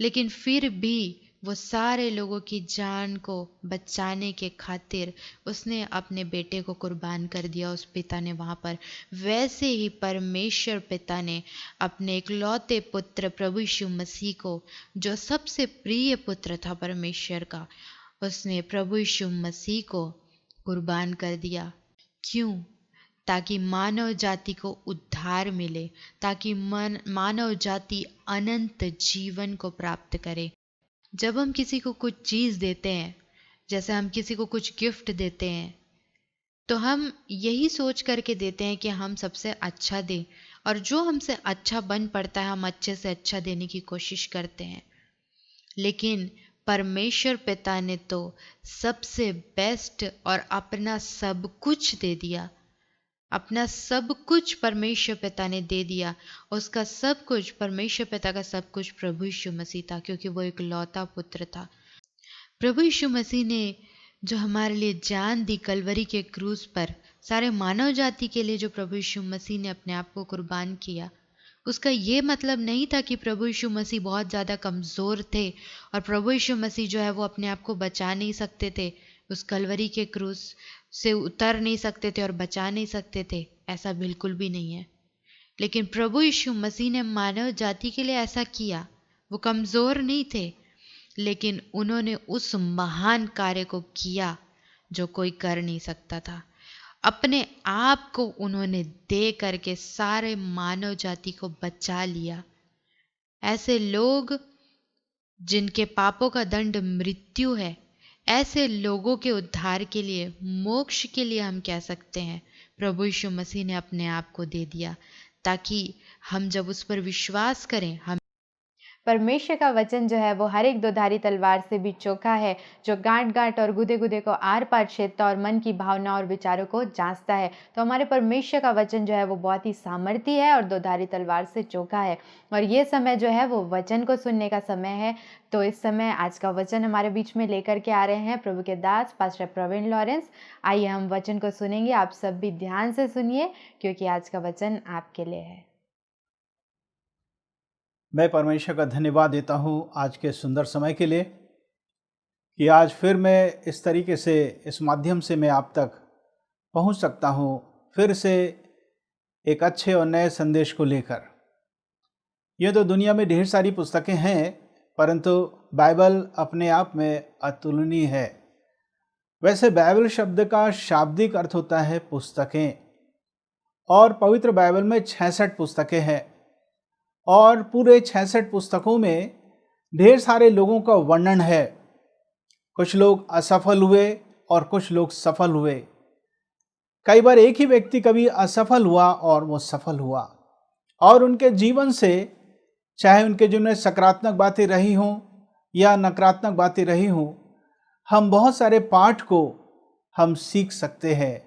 लेकिन फिर भी वो सारे लोगों की जान को बचाने के खातिर उसने अपने बेटे को कुर्बान कर दिया उस पिता ने वहाँ पर। वैसे ही परमेश्वर पिता ने अपने इकलौते पुत्र प्रभु यीशु मसीह को, जो सबसे प्रिय पुत्र था परमेश्वर का, उसने प्रभु यीशु मसीह को कुर्बान कर दिया। क्यों? ताकि मानव जाति को उद्धार मिले, ताकि मानव जाति अनंत जीवन को प्राप्त करे। जब हम किसी को कुछ चीज़ देते हैं, जैसे हम किसी को कुछ गिफ्ट देते हैं, तो हम यही सोच करके देते हैं कि हम सबसे अच्छा दें, और जो हमसे अच्छा बन पड़ता है हम अच्छे से अच्छा देने की कोशिश करते हैं। लेकिन परमेश्वर पिता ने तो सबसे बेस्ट और अपना सब कुछ दे दिया, अपना सब कुछ परमेश्वर पिता ने दे दिया। उसका सब कुछ, परमेश्वर पिता का सब कुछ प्रभु यीशु मसीह था, क्योंकि वो इकलौता पुत्र था। प्रभु यीशु मसीह ने जो हमारे लिए जान दी कलवरी के क्रूस पर, सारे मानव जाति के लिए जो प्रभु यीशु मसीह ने अपने आप को कुर्बान किया, उसका ये मतलब नहीं था कि प्रभु यीशु मसीह बहुत ज़्यादा कमज़ोर थे और प्रभु यीशु मसीह जो है वो अपने आप को बचा नहीं सकते थे, उस कलवरी के क्रूस से उतर नहीं सकते थे और बचा नहीं सकते थे। ऐसा बिल्कुल भी नहीं है। लेकिन प्रभु यीशु मसीह ने मानव जाति के लिए ऐसा किया। वो कमज़ोर नहीं थे, लेकिन उन्होंने उस महान कार्य को किया जो कोई कर नहीं सकता था। अपने आप को उन्होंने दे करके सारे मानव जाति को बचा लिया। ऐसे लोग जिनके पापों का दंड मृत्यु है, ऐसे लोगों के उद्धार के लिए, मोक्ष के लिए हम कह सकते हैं प्रभु यीशु मसीह ने अपने आप को दे दिया, ताकि हम जब उस पर विश्वास करें, हम परमेश्वर का वचन जो है वो हर एक दोधारी तलवार से भी चोखा है, जो गांठ गांठ और गुदे गुदे को आर पार छेदता और मन की भावना और विचारों को जांचता है। तो हमारे परमेश्वर का वचन जो है वो बहुत ही सामर्थी है और दोधारी तलवार से चोखा है। और ये समय जो है वो वचन को सुनने का समय है। तो इस समय आज का वचन हमारे बीच में लेकर के आ रहे हैं प्रभु के दास पास्टर प्रवीण लॉरेंस। आइए हम वचन को सुनेंगे। आप सब भी ध्यान से सुनिए, क्योंकि आज का वचन आपके लिए है। मैं परमेश्वर का धन्यवाद देता हूँ आज के सुंदर समय के लिए कि आज फिर मैं इस तरीके से, इस माध्यम से मैं आप तक पहुँच सकता हूँ, फिर से एक अच्छे और नए संदेश को लेकर। ये तो दुनिया में ढेर सारी पुस्तकें हैं, परंतु बाइबल अपने आप में अतुलनीय है। वैसे बाइबल शब्द का शाब्दिक अर्थ होता है पुस्तकें, और पवित्र बाइबल में 66 पुस्तकें हैं, और पूरे 66 पुस्तकों में ढेर सारे लोगों का वर्णन है। कुछ लोग असफल हुए और कुछ लोग सफल हुए। कई बार एक ही व्यक्ति कभी असफल हुआ और वो सफल हुआ, और उनके जीवन से, चाहे उनके जीवन में सकारात्मक बातें रही हों या नकारात्मक बातें रही हों, हम बहुत सारे पाठ को हम सीख सकते हैं।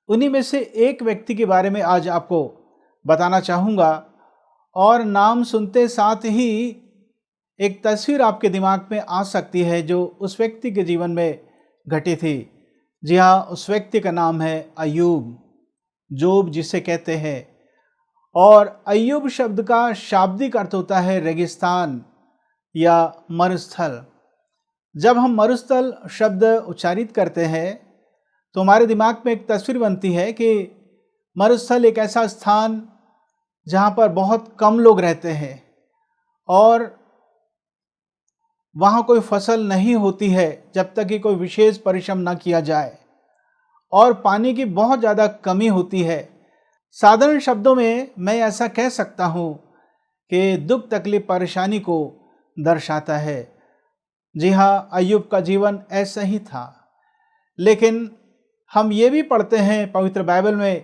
उन्हीं में से एक व्यक्ति के बारे में आज आपको बताना चाहूँगा, और नाम सुनते साथ ही एक तस्वीर आपके दिमाग में आ सकती है जो उस व्यक्ति के जीवन में घटी थी। जी हाँ, उस व्यक्ति का नाम है अय्यूब, जोब जिसे कहते हैं। और अय्यूब शब्द का शाब्दिक अर्थ होता है रेगिस्तान या मरुस्थल। जब हम मरुस्थल शब्द उच्चारित करते हैं तो हमारे दिमाग में एक तस्वीर बनती है कि मरुस्थल एक ऐसा स्थान जहाँ पर बहुत कम लोग रहते हैं और वहाँ कोई फसल नहीं होती है जब तक कि कोई विशेष परिश्रम न किया जाए, और पानी की बहुत ज़्यादा कमी होती है। साधारण शब्दों में मैं ऐसा कह सकता हूँ कि दुख तकलीफ परेशानी को दर्शाता है। जी हाँ, अय्यूब का जीवन ऐसा ही था। लेकिन हम ये भी पढ़ते हैं पवित्र बाइबल में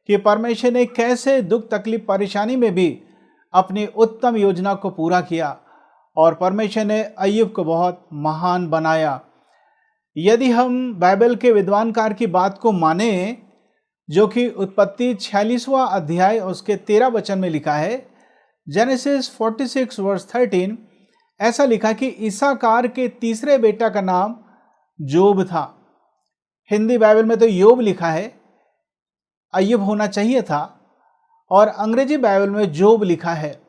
कि परमेश्वर ने कैसे दुख तकलीफ परेशानी में भी अपनी उत्तम योजना को पूरा किया, और परमेश्वर ने अय्यूब को बहुत महान बनाया। यदि हम बाइबल के विद्वानकार की बात को माने, जो कि उत्पत्ति 46वां अध्याय और उसके 13 वचन में लिखा है, जेनेसिस 46 वर्स 13, ऐसा लिखा कि इसाकार के तीसरे बेटा का नाम जोब था। हिंदी बाइबल में तो योब लिखा है, अय्यूब होना चाहिए था, और अंग्रेजी बाइबल में जोब लिखा है।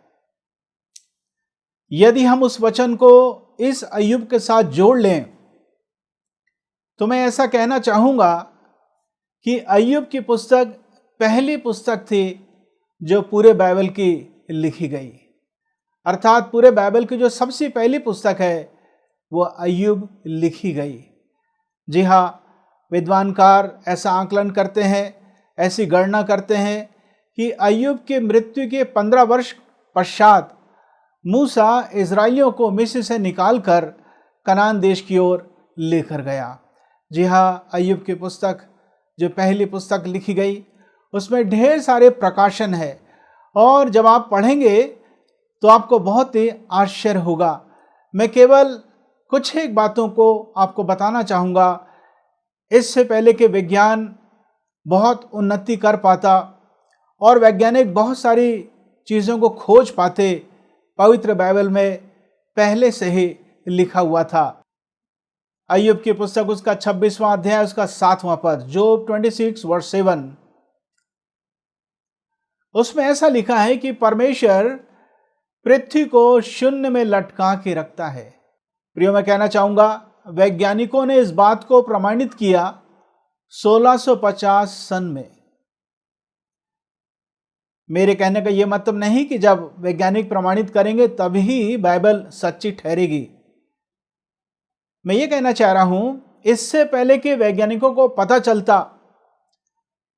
यदि हम उस वचन को इस अय्यूब के साथ जोड़ लें तो मैं ऐसा कहना चाहूँगा कि अय्यूब की पुस्तक पहली पुस्तक थी जो पूरे बाइबल की लिखी गई। अर्थात पूरे बाइबल की जो सबसे पहली पुस्तक है वो अय्यूब लिखी गई। जी हाँ, विद्वानकार ऐसा आकलन करते हैं, ऐसी गणना करते हैं कि अय्यूब के मृत्यु के 15 वर्ष पश्चात मूसा इज़राइलियों को मिस्र से निकालकर कनान देश की ओर लेकर गया। जी हाँ, अय्यूब की पुस्तक जो पहली पुस्तक लिखी गई उसमें ढेर सारे प्रकाशन है, और जब आप पढ़ेंगे तो आपको बहुत ही आश्चर्य होगा। मैं केवल कुछ एक बातों को आपको बताना चाहूँगा। इससे पहले कि विज्ञान बहुत उन्नति कर पाता और वैज्ञानिक बहुत सारी चीज़ों को खोज पाते, पवित्र बाइबल में पहले से ही लिखा हुआ था। अय्यूब की पुस्तक उसका 26वां अध्याय उसका 7वां पद, जोब 26 वर्स 7, उसमें ऐसा लिखा है कि परमेश्वर पृथ्वी को शून्य में लटका के रखता है। प्रियो, मैं कहना चाहूँगा वैज्ञानिकों ने इस बात को प्रमाणित किया 1650 सन में। मेरे कहने का यह मतलब नहीं कि जब वैज्ञानिक प्रमाणित करेंगे तभी बाइबल सच्ची ठहरेगी। मैं ये कहना चाह रहा हूं, इससे पहले कि वैज्ञानिकों को पता चलता,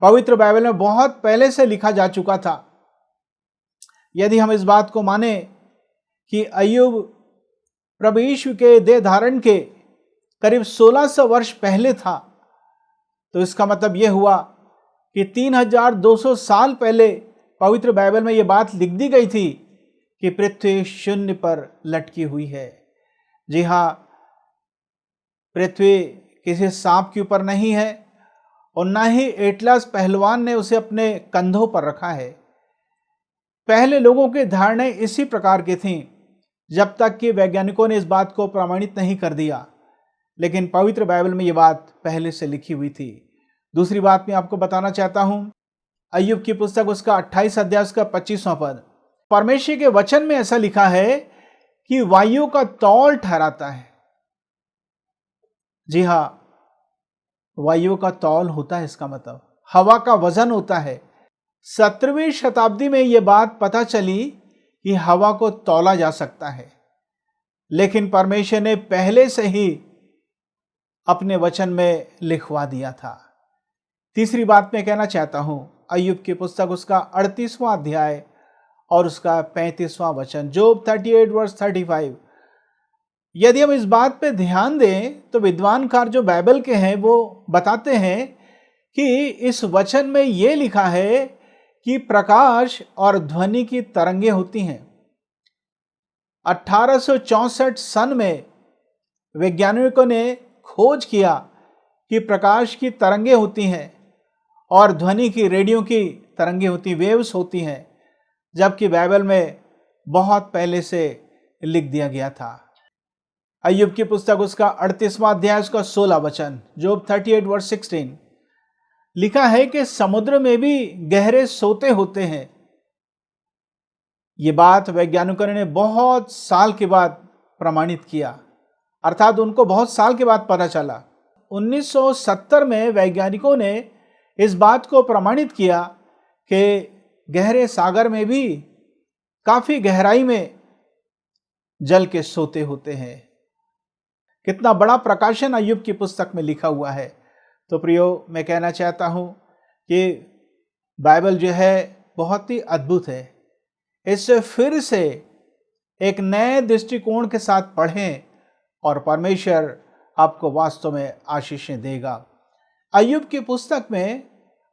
पवित्र बाइबल में बहुत पहले से लिखा जा चुका था। यदि हम इस बात को माने कि अय्यूब प्रभु यीशु के देह धारण के करीब 1600 वर्ष पहले था, तो इसका मतलब यह हुआ कि 3200 साल पहले पवित्र बाइबल में यह बात लिख दी गई थी कि पृथ्वी शून्य पर लटकी हुई है। जी हाँ, पृथ्वी किसी सांप के ऊपर नहीं है और ना ही एटलस पहलवान ने उसे अपने कंधों पर रखा है। पहले लोगों की धारणाएं इसी प्रकार की थीं जब तक कि वैज्ञानिकों ने इस बात को प्रमाणित नहीं कर दिया, लेकिन पवित्र बाइबल में यह बात पहले से लिखी हुई थी। दूसरी बात मैं आपको बताना चाहता हूं, अय्यूब की पुस्तक उसका 28 अध्याय उसका 25वां पद, परमेश्वर के वचन में ऐसा लिखा है कि वायु का तौल ठहराता है। जी हाँ, वायु का तौल होता है, इसका मतलब हवा का वजन होता है। 17वीं शताब्दी में यह बात पता चली कि हवा को तौला जा सकता है, लेकिन परमेश्वर ने पहले से ही अपने वचन में लिखवा दिया था। तीसरी बात मैं कहना चाहता हूं, अय्यूब की पुस्तक उसका 38वां अध्याय और उसका 35वां वचन, जोब 38 वर्स 35। यदि हम इस बात पे ध्यान दें तो विद्वानकार जो बाइबल के हैं वो बताते हैं कि इस वचन में ये लिखा है कि प्रकाश और ध्वनि की तरंगें होती हैं। 1864 सन में वैज्ञानिकों ने खोज किया कि प्रकाश की तरंगें होती हैं और ध्वनि की, रेडियो की तरंगें होती, वेव्स होती हैं, जबकि बाइबल में बहुत पहले से लिख दिया गया था। अय्यूब की पुस्तक उसका 38वां अध्याय उसका 16 वचन, जोब 38 वर्स 16 लिखा है कि समुद्र में भी गहरे सोते होते हैं। ये बात वैज्ञानिकों ने बहुत साल के बाद प्रमाणित किया, अर्थात उनको बहुत साल के बाद पता चला। 1970 में वैज्ञानिकों ने इस बात को प्रमाणित किया कि गहरे सागर में भी काफी गहराई में जल के सोते होते हैं। कितना बड़ा प्रकाशन अय्यूब की पुस्तक में लिखा हुआ है। तो प्रियो, मैं कहना चाहता हूं कि बाइबल जो है बहुत ही अद्भुत है। इससे फिर से एक नए दृष्टिकोण के साथ पढ़ें और परमेश्वर आपको वास्तव में आशीषें देगा। अय्यूब की पुस्तक में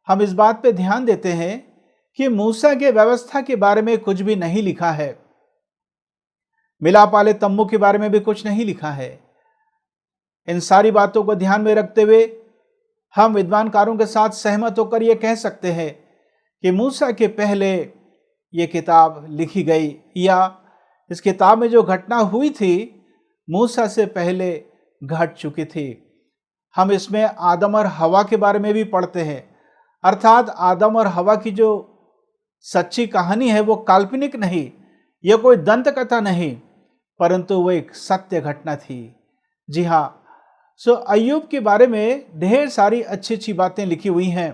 हम इस बात पे ध्यान देते हैं कि मूसा के व्यवस्था के बारे में कुछ भी नहीं लिखा है, मिलाप वाले तम्बू के बारे में भी कुछ नहीं लिखा है। इन सारी बातों को ध्यान में रखते हुए हम विद्वानकारों के साथ सहमत होकर यह कह सकते हैं कि मूसा के पहले ये किताब लिखी गई, या इस किताब में जो घटना हुई थी मूसा से पहले घट चुकी थी। हम इसमें आदम और हवा के बारे में भी पढ़ते हैं, अर्थात आदम और हवा की जो सच्ची कहानी है वो काल्पनिक नहीं, यह कोई दंत कथा नहीं, परंतु वो एक सत्य घटना थी। जी हाँ, अय्यूब के बारे में ढेर सारी अच्छी अच्छी बातें लिखी हुई हैं।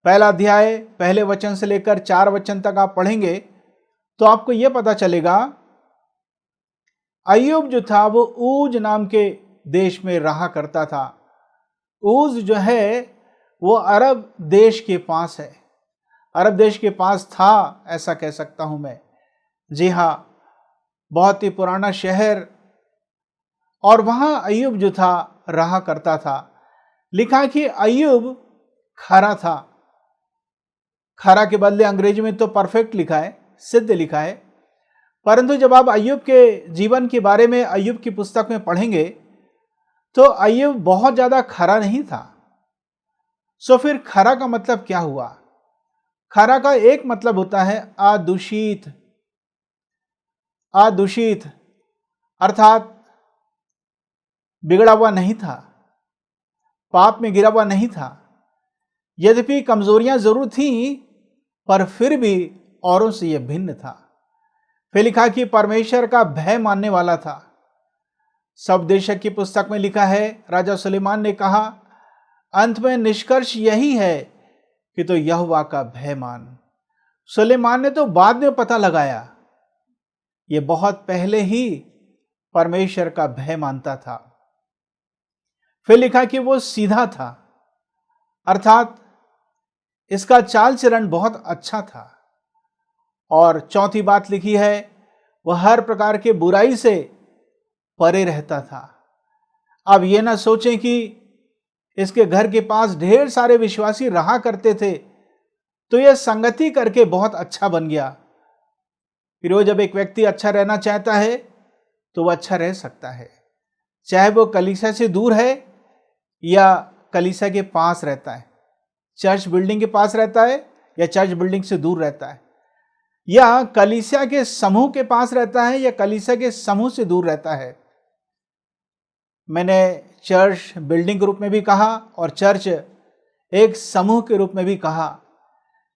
पहला अध्याय पहले वचन से लेकर 4 वचन तक आप पढ़ेंगे तो आपको यह पता चलेगा अय्यूब जो था वो ऊज नाम के देश में रहा करता था। ऊज जो है वो अरब देश के पास है, अरब देश के पास था, ऐसा कह सकता हूं मैं। जी हाँ, बहुत ही पुराना शहर, और वहां अय्यूब जो था रहा करता था। लिखा कि अय्यूब खरा था। खरा के बदले अंग्रेजी में तो परफेक्ट लिखा है, सिद्ध लिखा है, परंतु जब आप अय्यूब के जीवन के बारे में अय्यूब की पुस्तक में पढ़ेंगे तो अय्यूब बहुत ज्यादा खरा नहीं था। फिर खरा का मतलब क्या हुआ? खरा का एक मतलब होता है अदूषित। अदूषित अर्थात बिगड़ा हुआ नहीं था, पाप में गिरा हुआ नहीं था। यद्यपि कमजोरियां जरूर थीं, पर फिर भी औरों से यह भिन्न था। फिर लिखा कि परमेश्वर का भय मानने वाला था। शब्देशक की पुस्तक में लिखा है, राजा सुलेमान ने कहा, अंत में निष्कर्ष यही है कि तो यहोवा का भय मान। सुलेमान ने तो बाद में पता लगाया, ये बहुत पहले ही परमेश्वर का भय मानता था। फिर लिखा कि वो सीधा था, अर्थात इसका चाल चलन बहुत अच्छा था। और चौथी बात लिखी है, वह हर प्रकार के बुराई से परे रहता था। अब ये ना सोचें कि इसके घर के पास ढेर सारे विश्वासी रहा करते थे तो यह संगति करके बहुत अच्छा बन गया। फिर वो जब एक व्यक्ति अच्छा रहना चाहता है तो वह अच्छा रह सकता है, चाहे वो कलीसिया से दूर है या कलीसिया के पास रहता है, चर्च बिल्डिंग के पास रहता है या चर्च बिल्डिंग से दूर रहता है, या कलीसिया के समूह के पास रहता है या कलीसिया के समूह से दूर रहता है। मैंने चर्च बिल्डिंग के रूप में भी कहा और चर्च एक समूह के रूप में भी कहा।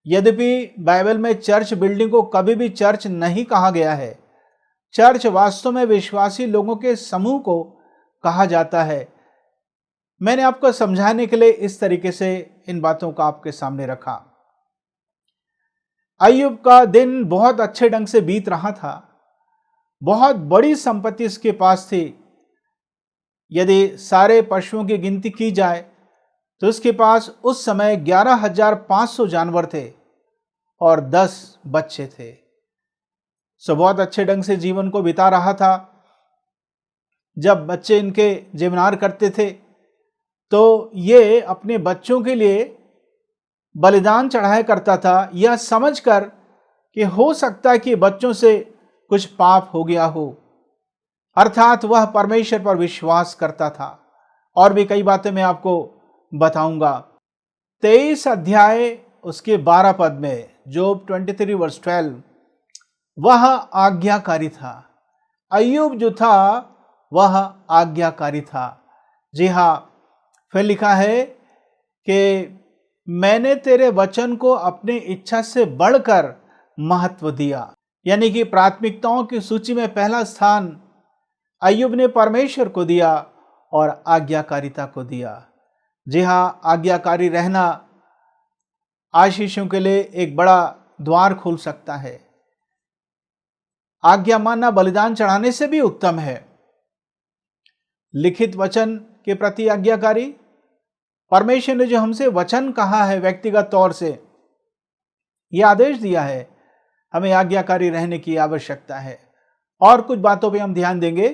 यद्यपि बाइबल में चर्च बिल्डिंग को कभी भी चर्च नहीं कहा गया है। चर्च वास्तव में विश्वासी लोगों के समूह को कहा जाता है। मैंने आपको समझाने के लिए इस तरीके से इन बातों को आपके सामने रखा। अय्यूब का दिन बहुत अच्छे ढंग से बीत रहा था। बहुत बड़ी संपत्ति इसके पास थी। यदि सारे पशुओं की गिनती की जाए तो उसके पास उस समय 11,500 जानवर थे और 10 बच्चे थे। सो बहुत अच्छे ढंग से जीवन को बिता रहा था। जब बच्चे इनके जीवनार करते थे तो ये अपने बच्चों के लिए बलिदान चढ़ाया करता था, यह समझकर कि हो सकता है कि बच्चों से कुछ पाप हो गया हो। अर्थात वह परमेश्वर पर विश्वास करता था। और भी कई बातें मैं आपको बताऊंगा। 23 अध्याय उसके 12 पद में, जोब 23 वर्स 12, वह आज्ञाकारी था। अय्यूब जो था वह आज्ञाकारी था। जी हाँ, फिर लिखा है कि मैंने तेरे वचन को अपनी इच्छा से बढ़कर महत्व दिया। यानी कि प्राथमिकताओं की सूची में पहला स्थान अय्यूब ने परमेश्वर को दिया और आज्ञाकारिता को दिया। जी हाँ, आज्ञाकारी रहना आशीषों के लिए एक बड़ा द्वार खोल सकता है। आज्ञा मानना बलिदान चढ़ाने से भी उत्तम है। लिखित वचन के प्रति आज्ञाकारी, परमेश्वर ने जो हमसे वचन कहा है व्यक्तिगत तौर से, यह आदेश दिया है, हमें आज्ञाकारी रहने की आवश्यकता है। और कुछ बातों पे हम ध्यान देंगे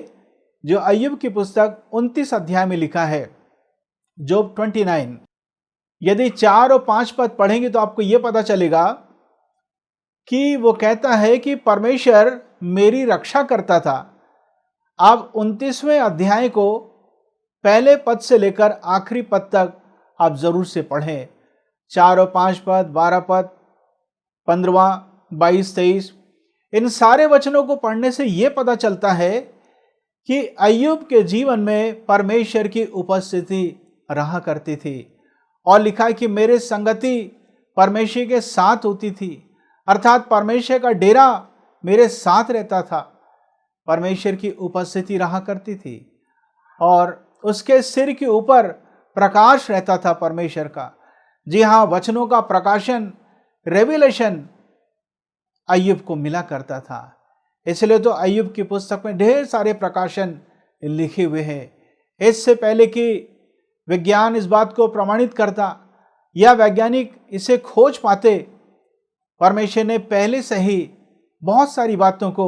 जो अय्यूब की पुस्तक 29 अध्याय में लिखा है, जोब 29। यदि 4 और 5 पद पढ़ेंगे तो आपको यह पता चलेगा कि वो कहता है कि परमेश्वर मेरी रक्षा करता था। आप 29वें अध्याय को पहले पद से लेकर आखिरी पद तक आप जरूर से पढ़ें। 4 और 5 पद, 12 पद, 15, 22, 23, इन सारे वचनों को पढ़ने से यह पता चलता है कि अय्यूब के जीवन में परमेश्वर की उपस्थिति रहा करती थी। और लिखा है कि मेरे संगति परमेश्वर के साथ होती थी, अर्थात परमेश्वर का डेरा मेरे साथ रहता था। परमेश्वर की उपस्थिति रहा करती थी और उसके सिर के ऊपर प्रकाश रहता था परमेश्वर का। जी हाँ, वचनों का प्रकाशन, रेविलेशन अय्यूब को मिला करता था। इसलिए तो अय्यूब की पुस्तक में ढेर सारे प्रकाशन लिखे हुए हैं। इससे पहले कि विज्ञान इस बात को प्रमाणित करता या वैज्ञानिक इसे खोज पाते, परमेश्वर ने पहले से ही बहुत सारी बातों को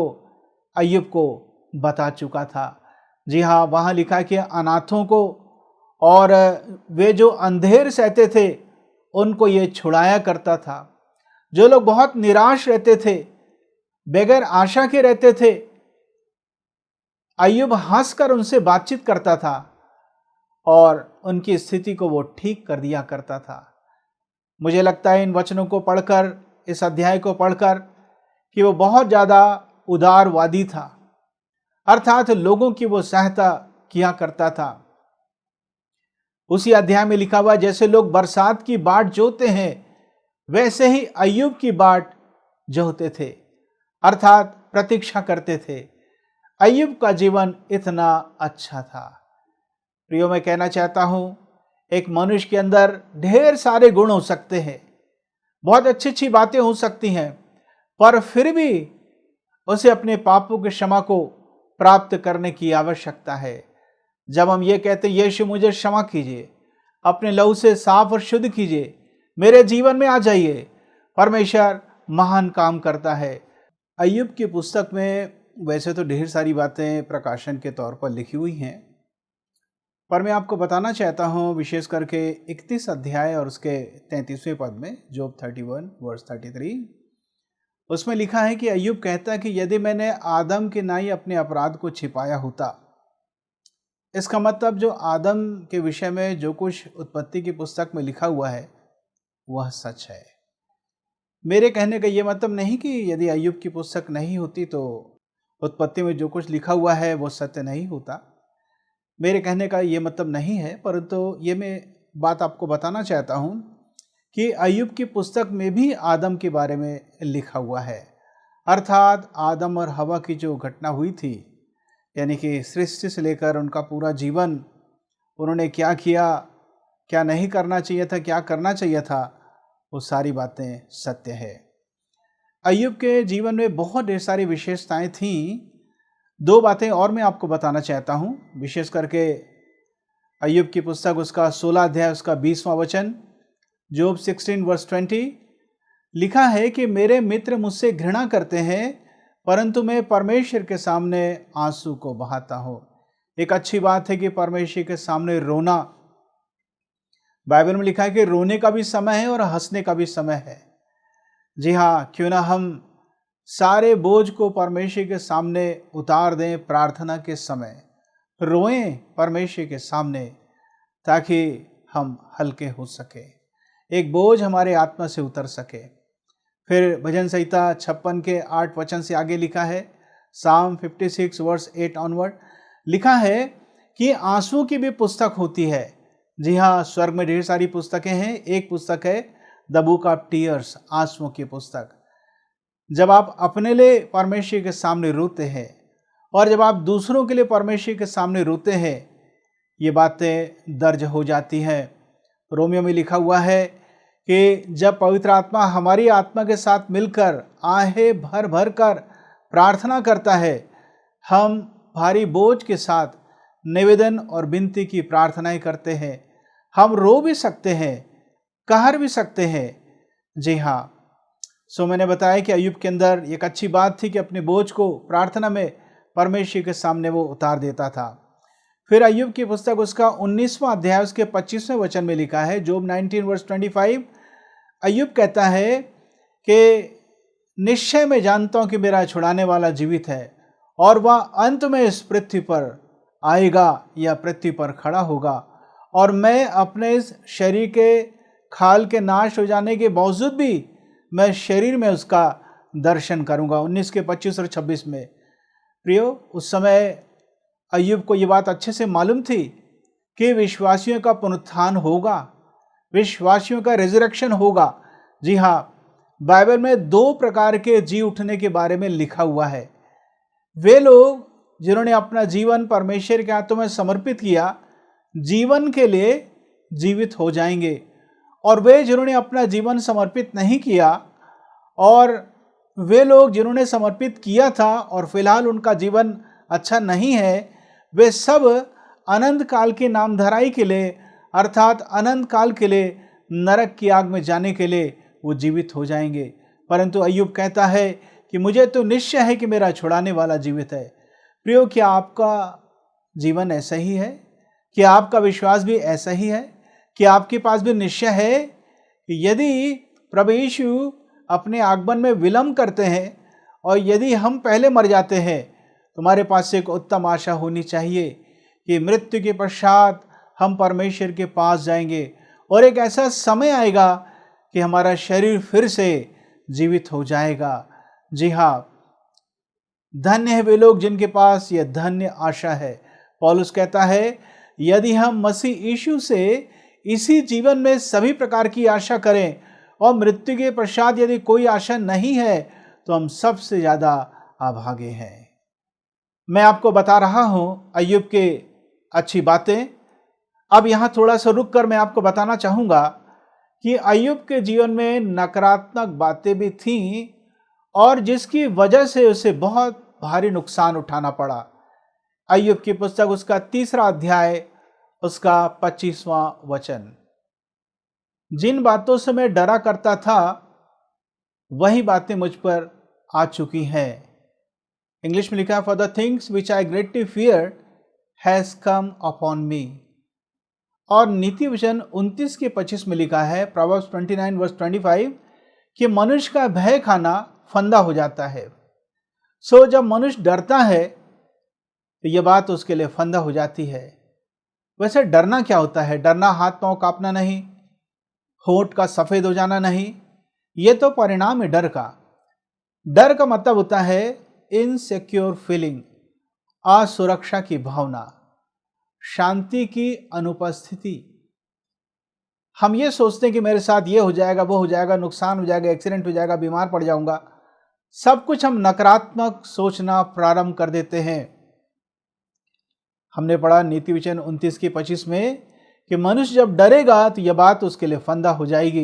अय्यूब को बता चुका था। जी हाँ, वहाँ लिखा कि अनाथों को और वे जो अंधेर सहते थे उनको ये छुड़ाया करता था। जो लोग बहुत निराश रहते थे, बगैर आशा के रहते थे, अय्यूब हंसकर उनसे बातचीत करता था और उनकी स्थिति को वो ठीक कर दिया करता था। मुझे लगता है इन वचनों को पढ़कर, इस अध्याय को पढ़कर, कि वो बहुत ज़्यादा उदारवादी था, अर्थात लोगों की वो सहायता किया करता था। उसी अध्याय में लिखा हुआ, जैसे लोग बरसात की बाट जोते हैं वैसे ही अय्यूब की बाट जोते थे, अर्थात प्रतीक्षा करते थे। अय्यूब का जीवन इतना अच्छा था। प्रियो, मैं कहना चाहता हूं, एक मनुष्य के अंदर ढेर सारे गुण हो सकते हैं, बहुत अच्छी अच्छी बातें हो सकती हैं, पर फिर भी उसे अपने पापों की क्षमा को प्राप्त करने की आवश्यकता है। जब हम ये कहते हैं, यीशु मुझे क्षमा कीजिए, अपने लहू से साफ और शुद्ध कीजिए, मेरे जीवन में आ जाइए, परमेश्वर महान काम करता है। अय्यूब की पुस्तक में वैसे तो ढेर सारी बातें प्रकाशन के तौर पर लिखी हुई हैं, पर मैं आपको बताना चाहता हूं विशेष करके 31 अध्याय और उसके 33वें पद में, जोब 31 वर्स 33, उसमें लिखा है कि अय्यूब कहता है कि यदि मैंने आदम के नाई अपने अपराध को छिपाया होता। इसका मतलब जो आदम के विषय में जो कुछ उत्पत्ति की पुस्तक में लिखा हुआ है वह सच है। मेरे कहने का ये मतलब नहीं कि यदि अय्यूब की पुस्तक नहीं होती तो उत्पत्ति में जो कुछ लिखा हुआ है वो सत्य नहीं होता। मेरे कहने का ये मतलब नहीं है, परंतु ये मैं बात आपको बताना चाहता हूँ कि अय्यूब की पुस्तक में भी आदम के बारे में लिखा हुआ है, अर्थात आदम और हवा की जो घटना हुई थी, यानी कि सृष्टि से लेकर उनका पूरा जीवन, उन्होंने क्या किया, क्या नहीं करना चाहिए था, क्या करना चाहिए था, वो सारी बातें सत्य है। अय्यूब के जीवन में बहुत ढेर सारी विशेषताएं थीं। 2 बातें और मैं आपको बताना चाहता हूँ, विशेष करके अय्यूब की पुस्तक उसका 16 अध्याय उसका 20वां वचन, जोब 16 वर्स 20 लिखा है कि मेरे मित्र मुझसे घृणा करते हैं, परंतु मैं परमेश्वर के सामने आंसू को बहाता हूँ। एक अच्छी बात है कि परमेश्वर के सामने रोना, बाइबल में लिखा है कि रोने का भी समय है और हंसने का भी समय है। जी हाँ, क्यों ना हम सारे बोझ को परमेश्वर के सामने उतार दें, प्रार्थना के समय रोएं परमेश्वर के सामने, ताकि हम हल्के हो सके, एक बोझ हमारे आत्मा से उतर सके। फिर भजन संहिता 56 के 8 वचन से आगे लिखा है, साम 56 वर्स 8 ऑनवर्ड लिखा है कि आंसू की भी पुस्तक होती है। जी हाँ, स्वर्ग में ढेर सारी पुस्तकें हैं, एक पुस्तक है द बुक ऑफ टीयर्स, आंसुओं की पुस्तक। जब आप अपने लिए परमेश्वर के सामने रोते हैं और जब आप दूसरों के लिए परमेश्वर के सामने रोते हैं, ये बातें दर्ज हो जाती हैं। रोमियो में लिखा हुआ है कि जब पवित्र आत्मा हमारी आत्मा के साथ मिलकर आहें भर भर कर प्रार्थना करता है, हम भारी बोझ के साथ निवेदन और विनती की प्रार्थनाएं करते हैं। हम रो भी सकते हैं, कहर भी सकते हैं। जी हाँ, सो मैंने बताया कि अय्यूब के अंदर एक अच्छी बात थी कि अपने बोझ को प्रार्थना में परमेश्वर के सामने वो उतार देता था। फिर अय्यूब की पुस्तक उसका 19वां अध्याय उसके 25वें वचन में लिखा है, जोब 19 वर्स 25 अय्यूब कहता है कि निश्चय मैं जानता हूँ कि मेरा छुड़ाने वाला जीवित है और वह अंत में इस पृथ्वी पर आएगा या पृथ्वी पर खड़ा होगा, और मैं अपने इस शरीर के खाल के नाश हो जाने के बावजूद भी मैं शरीर में उसका दर्शन करूंगा। 19 के 25 और 26 में। प्रियो, उस समय अय्यूब को ये बात अच्छे से मालूम थी कि विश्वासियों का पुनरुत्थान होगा, विश्वासियों का रिजरेक्शन होगा। जी हाँ, बाइबल में 2 प्रकार के जी उठने के बारे में लिखा हुआ है। वे लोग जिन्होंने अपना जीवन परमेश्वर के हाथों में समर्पित किया, जीवन के लिए जीवित हो जाएंगे, और वे जिन्होंने अपना जीवन समर्पित नहीं किया, और वे लोग जिन्होंने समर्पित किया था और फिलहाल उनका जीवन अच्छा नहीं है, वे सब अनंत काल की नामधराई के लिए, अर्थात अनंत काल के लिए नरक की आग में जाने के लिए वो जीवित हो जाएंगे। परंतु अय्यूब कहता है कि मुझे तो निश्चय है कि मेरा छुड़ाने वाला जीवित है। प्रियो, क्या आपका जीवन ऐसा ही है? क्या आपका विश्वास भी ऐसा ही है? कि आपके पास भी निश्चय है कि यदि प्रभु यीशु अपने आगमन में विलंब करते हैं और यदि हम पहले मर जाते हैं, तुम्हारे पास एक उत्तम आशा होनी चाहिए कि मृत्यु के पश्चात हम परमेश्वर के पास जाएंगे और एक ऐसा समय आएगा कि हमारा शरीर फिर से जीवित हो जाएगा। जी हाँ, धन्य है वे लोग जिनके पास यह धन्य आशा है। पौलुस कहता है, यदि हम मसीह यीशु से इसी जीवन में सभी प्रकार की आशा करें और मृत्यु के पश्चात यदि कोई आशा नहीं है, तो हम सबसे ज़्यादा अभागे हैं। मैं आपको बता रहा हूँ अय्यूब के अच्छी बातें। अब यहाँ थोड़ा सा रुक कर मैं आपको बताना चाहूँगा कि अय्यूब के जीवन में नकारात्मक बातें भी थीं और जिसकी वजह से उसे बहुत भारी नुकसान उठाना पड़ा। अय्यूब की पुस्तक उसका 3रा अध्याय उसका 25वां वचन, जिन बातों से मैं डरा करता था वही बातें मुझ पर आ चुकी हैं। इंग्लिश में लिखा है, for the things which I greatly fear has come upon मी। और नीति वचन 29 के 25 में लिखा है, प्रोवर्ब्स 29 वर्स 25, कि मनुष्य का भय खाना फंदा हो जाता है। सो जब मनुष्य डरता है तो यह बात उसके लिए फंदा हो जाती है। वैसे डरना क्या होता है? डरना हाथ पांव कांपना नहीं, होंठ का सफेद हो जाना नहीं, यह तो परिणाम है डर का। डर का मतलब होता है इनसिक्योर फीलिंग, असुरक्षा की भावना, शांति की अनुपस्थिति। हम ये सोचते हैं कि मेरे साथ ये हो जाएगा, वो हो जाएगा, नुकसान हो जाएगा, एक्सीडेंट हो जाएगा, बीमार पड़ जाऊंगा। सब कुछ हम नकारात्मक सोचना प्रारंभ कर देते हैं। हमने पढ़ा नीति वचन 29 के 25 में कि मनुष्य जब डरेगा तो यह बात उसके लिए फंदा हो जाएगी।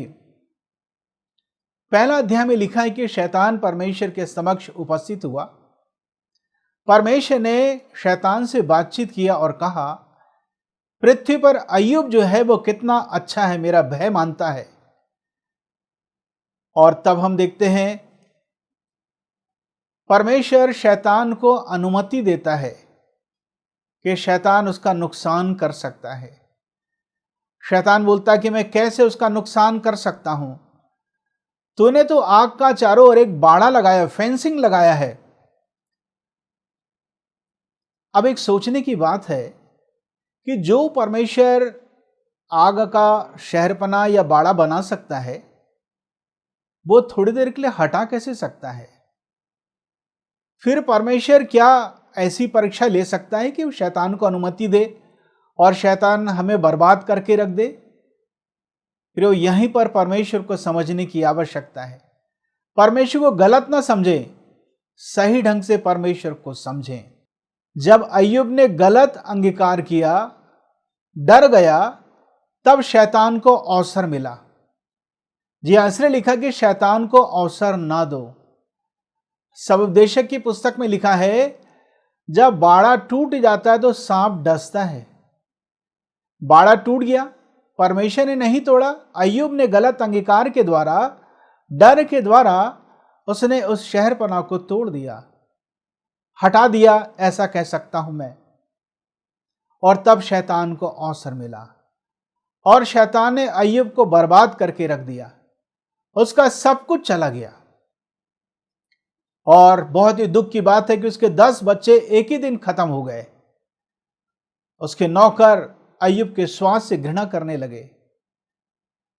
पहला अध्याय में लिखा है कि शैतान परमेश्वर के समक्ष उपस्थित हुआ। परमेश्वर ने शैतान से बातचीत किया और कहा, पृथ्वी पर अय्यूब जो है वो कितना अच्छा है, मेरा भय मानता है। और तब हम देखते हैं परमेश्वर शैतान को अनुमति देता है कि शैतान उसका नुकसान कर सकता है। शैतान बोलता है कि मैं कैसे उसका नुकसान कर सकता हूं, तूने तो आग का चारों ओर एक बाड़ा लगाया, फेंसिंग लगाया है। अब एक सोचने की बात है कि जो परमेश्वर आग का शहरपना या बाड़ा बना सकता है, वो थोड़ी देर के लिए हटा कैसे सकता है? फिर परमेश्वर क्या ऐसी परीक्षा ले सकता है कि वो शैतान को अनुमति दे और शैतान हमें बर्बाद करके रख दे? फिर वो यहीं पर परमेश्वर को समझने की आवश्यकता है। परमेश्वर को गलत ना समझें, सही ढंग से परमेश्वर को समझें। जब अय्यूब ने गलत अंगीकार किया, डर गया, तब शैतान को अवसर मिला। जी इसलिए लिखा कि शैतान को अवसर ना दो। सबदेशक की पुस्तक में लिखा है, जब बाड़ा टूट जाता है तो सांप डसता है। बाड़ा टूट गया, परमेश्वर ने नहीं तोड़ा, अय्यूब ने गलत अंगीकार के द्वारा, डर के द्वारा उसने उस शहरपना को तोड़ दिया, हटा दिया, ऐसा कह सकता हूं मैं। और तब शैतान को अवसर मिला और शैतान ने अय्यूब को बर्बाद करके रख दिया। उसका सब कुछ चला गया। और बहुत ही दुख की बात है कि उसके 10 बच्चे एक ही दिन खत्म हो गए। उसके नौकर अय्यूब के श्वास से घृणा करने लगे।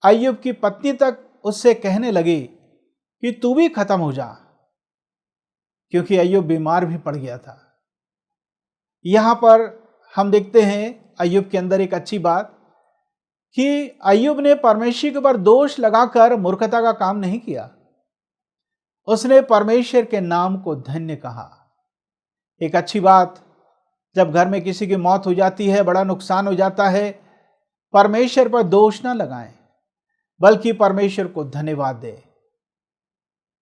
अय्यूब की पत्नी तक उससे कहने लगी कि तू भी खत्म हो जा, क्योंकि अय्यूब बीमार भी पड़ गया था। यहां पर हम देखते हैं अय्यूब के अंदर एक अच्छी बात कि अय्यूब ने परमेश्वर के ऊपर दोष लगाकर मूर्खता का काम नहीं किया। उसने परमेश्वर के नाम को धन्य कहा। एक अच्छी बात, जब घर में किसी की मौत हो जाती है, बड़ा नुकसान हो जाता है, परमेश्वर पर दोष ना लगाएं, बल्कि परमेश्वर को धन्यवाद दें।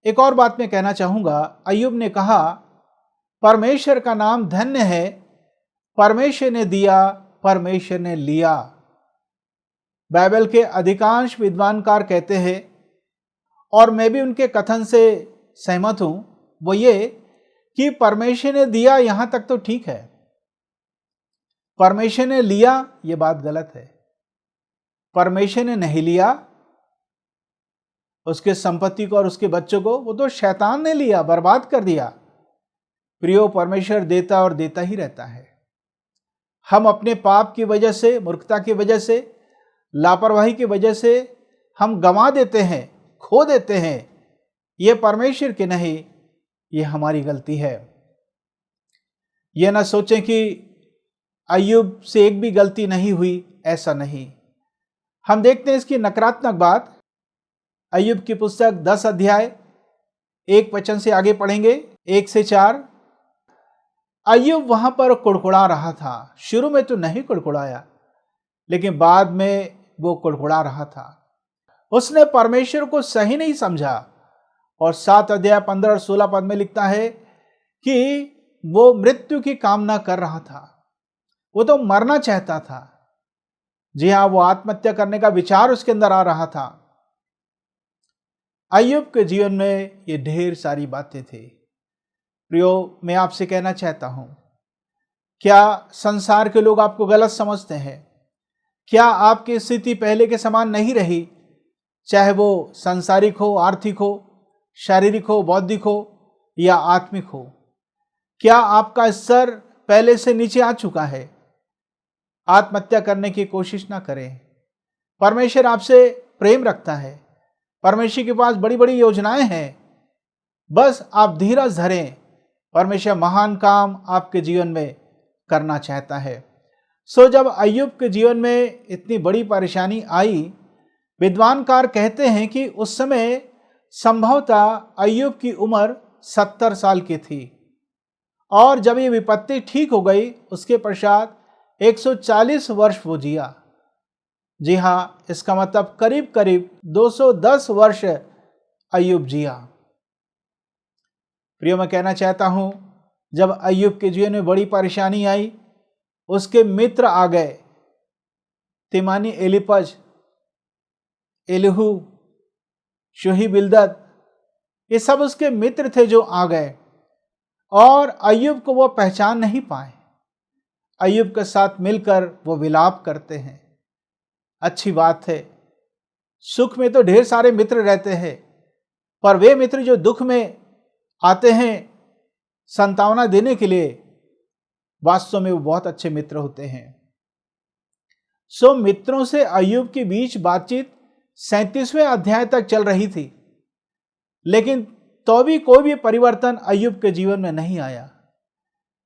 एक और बात मैं कहना चाहूंगा, अय्यूब ने कहा परमेश्वर का नाम धन्य है, परमेश्वर ने दिया, परमेश्वर ने लिया। बाइबल के अधिकांश विद्वानकार कहते हैं, और मैं भी उनके कथन से सहमत हूं, वो ये कि परमेश्वर ने दिया यहां तक तो ठीक है, परमेश्वर ने लिया ये बात गलत है। परमेश्वर ने नहीं लिया उसके संपत्ति को और उसके बच्चों को, वो तो शैतान ने लिया, बर्बाद कर दिया। प्रियो, परमेश्वर देता और देता ही रहता है। हम अपने पाप की वजह से, मूर्खता की वजह से, लापरवाही की वजह से हम गंवा देते हैं, खो देते हैं। ये परमेश्वर की नहीं, ये हमारी गलती है। ये ना सोचें कि अय्यूब से एक भी गलती नहीं हुई, ऐसा नहीं। हम देखते हैं इसकी नकारात्मक बात। अय्यूब की पुस्तक 10 अध्याय 1 वचन से आगे पढ़ेंगे, 1 से 4। अय्यूब वहां पर कुड़कुड़ा रहा था। शुरू में तो नहीं कुड़कुड़ाया, लेकिन बाद में वो कुड़कुड़ा रहा था। उसने परमेश्वर को सही नहीं समझा। और 7 अध्याय 15 और 16 पद में लिखता है कि वो मृत्यु की कामना कर रहा था, वो तो मरना चाहता था। जी हाँ, वो आत्महत्या करने का विचार उसके अंदर आ रहा था। अय्यूब के जीवन में ये ढेर सारी बातें थी। प्रियो, मैं आपसे कहना चाहता हूं, क्या संसार के लोग आपको गलत समझते हैं? क्या आपकी स्थिति पहले के समान नहीं रही? चाहे वो सांसारिक हो, आर्थिक हो, शारीरिक हो, बौद्धिक हो या आत्मिक हो। क्या आपका स्तर पहले से नीचे आ चुका है? आत्महत्या करने की कोशिश ना करें। परमेश्वर आपसे प्रेम रखता है, परमेश्वर के पास बड़ी बड़ी योजनाएं हैं, बस आप धीरज धरें। परमेश्वर महान काम आपके जीवन में करना चाहता है। सो जब अय्यूब के जीवन में इतनी बड़ी परेशानी आई, विद्वानकार कहते हैं कि उस समय संभवतः अय्यूब की उम्र 70 साल की थी। और जब ये विपत्ति ठीक हो गई, उसके पश्चात 140 वर्ष वो जिया। जी हाँ, इसका मतलब करीब करीब 210 वर्ष अय्यूब जिया। प्रियो, मैं कहना चाहता हूं, जब अय्यूब के जीवन में बड़ी परेशानी आई, उसके मित्र आ गए तिमानी एलिपज, एलिहू, शुही बिल्दद, ये सब उसके मित्र थे जो आ गए और अय्यूब को वो पहचान नहीं पाए। अय्यूब के साथ मिलकर वो विलाप करते हैं। अच्छी बात है, सुख में तो ढेर सारे मित्र रहते हैं, पर वे मित्र जो दुख में आते हैं सांत्वना देने के लिए, वास्तव में वो बहुत अच्छे मित्र होते हैं। सो मित्रों से अय्यूब के बीच बातचीत 37वें अध्याय तक चल रही थी, लेकिन तो भी कोई भी परिवर्तन अय्यूब के जीवन में नहीं आया।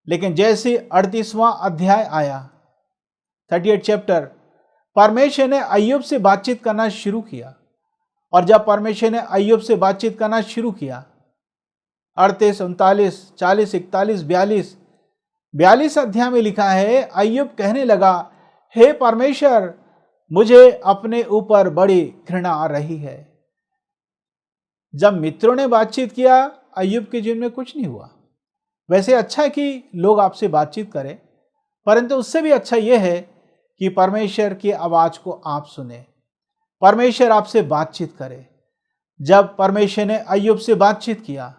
लेकिन जैसे 38वां अध्याय आया, 38 चैप्टर, परमेश्वर ने अय्यूब से बातचीत करना शुरू किया। और जब परमेश्वर ने अय्यूब से बातचीत करना शुरू किया, 38, 39, 40, 41, 42 अध्याय में लिखा है, अय्यूब कहने लगा, हे परमेश्वर, मुझे अपने ऊपर बड़ी घृणा आ रही है। जब मित्रों ने बातचीत किया, अय्यूब के जीवन में कुछ नहीं हुआ। वैसे अच्छा है कि लोग आपसे बातचीत करें, परंतु उससे भी अच्छा यह है कि परमेश्वर की आवाज को आप सुने, परमेश्वर आपसे बातचीत करे। जब परमेश्वर ने अय्यूब से बातचीत किया,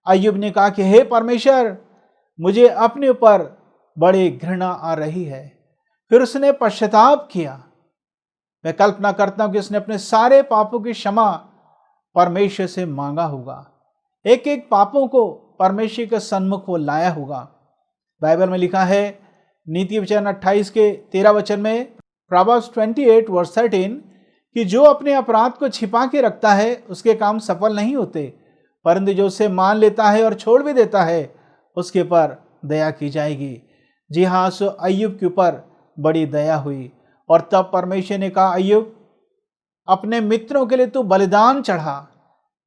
अय्यूब ने कहा कि हे परमेश्वर, मुझे अपने ऊपर बड़ी घृणा आ रही है। फिर उसने पश्चाताप किया। मैं कल्पना करता हूं कि उसने अपने सारे पापों की क्षमा परमेश्वर से मांगा होगा। एक एक पापों को परमेश्वर के सन्मुख वो लाया होगा। बाइबल में लिखा है, नीति वचन 28 के 13 वचन में, प्रोवर्ब्स 28 वर्स 13, कि जो अपने अपराध को छिपा के रखता है उसके काम सफल नहीं होते, परंतु जो उसे मान लेता है और छोड़ भी देता है उसके पर दया की जाएगी। जी हाँ, सो अय्यूब के ऊपर बड़ी दया हुई। और तब परमेश्वर ने कहा, अय्यूब, अपने मित्रों के लिए तू बलिदान चढ़ा।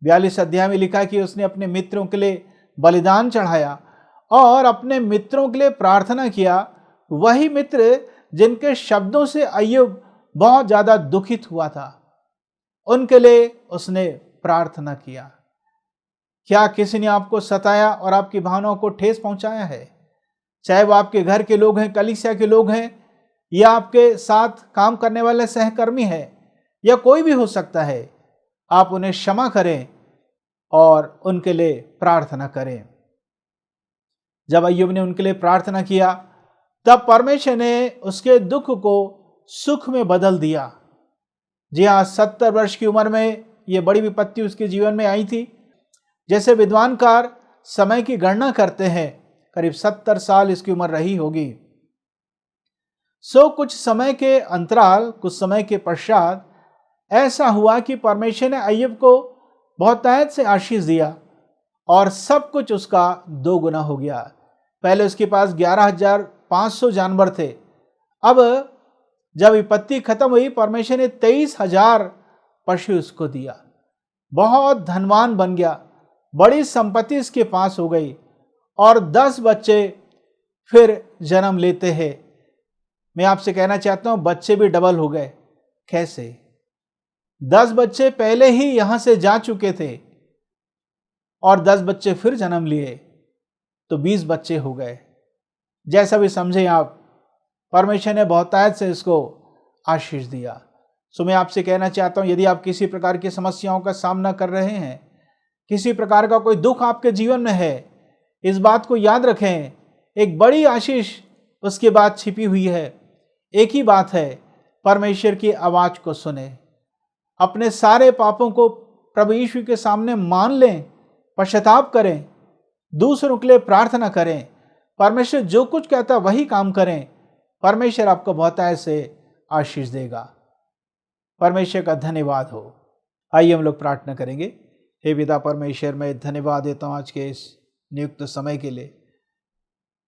42 अध्याय में लिखा कि उसने अपने मित्रों के लिए बलिदान चढ़ाया और अपने मित्रों के लिए प्रार्थना किया। वही मित्र जिनके शब्दों से अय्यूब बहुत ज्यादा दुखित हुआ था, उनके लिए उसने प्रार्थना किया। क्या किसी ने आपको सताया और आपकी भावनाओं को ठेस पहुंचाया है? चाहे वो आपके घर के लोग हैं, कलीसिया के लोग हैं, या आपके साथ काम करने वाले सहकर्मी हैं, या कोई भी हो सकता है, आप उन्हें क्षमा करें और उनके लिए प्रार्थना करें। जब अय्यूब ने उनके लिए प्रार्थना किया, तब परमेश्वर ने उसके दुख को सुख में बदल दिया। जी हाँ, 70 वर्ष की उम्र में यह बड़ी विपत्ति उसके जीवन में आई थी। जैसे विद्वानकार समय की गणना करते हैं, करीब 70 साल इसकी उम्र रही होगी। कुछ समय के अंतराल, कुछ समय के पश्चात ऐसा हुआ कि परमेश्वर ने अय्यूब को बहुतायत से आशीष दिया और सब कुछ उसका 2 गुना हो गया। पहले उसके पास 11,500 जानवर थे। अब जब विपत्ति खत्म हुई, परमेश्वर ने 23,000 पशु उसको दिया। बहुत धनवान बन गया, बड़ी संपत्ति इसके पास हो गई और 10 बच्चे फिर जन्म लेते हैं। मैं आपसे कहना चाहता हूं, बच्चे भी डबल हो गए। कैसे? 10 बच्चे पहले ही यहां से जा चुके थे और 10 बच्चे फिर जन्म लिए, तो 20 बच्चे हो गए। जैसा भी समझे आप, परमेश्वर ने बहुतायत से इसको आशीष दिया। मैं आपसे कहना चाहता हूं, यदि आप किसी प्रकार की समस्याओं का सामना कर रहे हैं, किसी प्रकार का कोई दुख आपके जीवन में है, इस बात को याद रखें, एक बड़ी आशीष उसके बाद छिपी हुई है। एक ही बात है, परमेश्वर की आवाज को सुने, अपने सारे पापों को प्रभु यीशु के सामने मान लें, पश्चाताप करें, दूसरों के लिए प्रार्थना करें। परमेश्वर जो कुछ कहता वही काम करें, परमेश्वर आपको बहुतायत से आशीष देगा। परमेश्वर का धन्यवाद हो। आइए हम लोग प्रार्थना करेंगे। हे पिता परमेश्वर, मैं धन्यवाद देता हूँ आज के इस नियुक्त समय के लिए।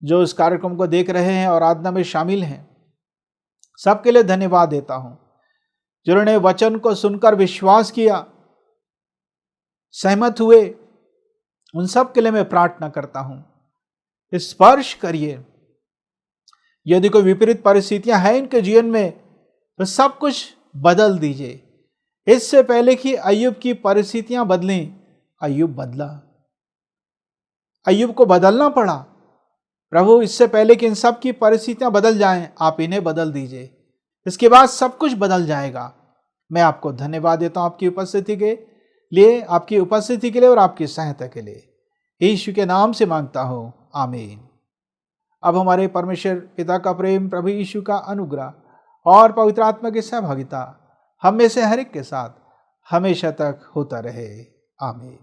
जो इस कार्यक्रम को देख रहे हैं और आराधना में शामिल हैं, सबके लिए धन्यवाद देता हूँ। जिन्होंने वचन को सुनकर विश्वास किया, सहमत हुए, उन सब के लिए मैं प्रार्थना करता हूँ, स्पर्श करिए। यदि कोई विपरीत परिस्थितियां हैं इनके जीवन में, तो सब कुछ बदल दीजिए। इससे पहले कि अय्यूब की परिस्थितियां बदलें, अय्यूब बदला, अय्यूब को बदलना पड़ा। प्रभु, इससे पहले कि इन सब की परिस्थितियां बदल जाएं, आप इन्हें बदल दीजिए। इसके बाद सब कुछ बदल जाएगा। मैं आपको धन्यवाद देता हूं आपकी उपस्थिति के लिए, आपकी उपस्थिति के लिए और आपकी सहायता के लिए। यीशु के नाम से मांगता हूं, आमीन। अब हमारे परमेश्वर पिता का प्रेम, प्रभु यीशु का अनुग्रह और पवित्र आत्मा की सहभागिता हम में से हर एक के साथ हमेशा तक होता रहे। आमीन।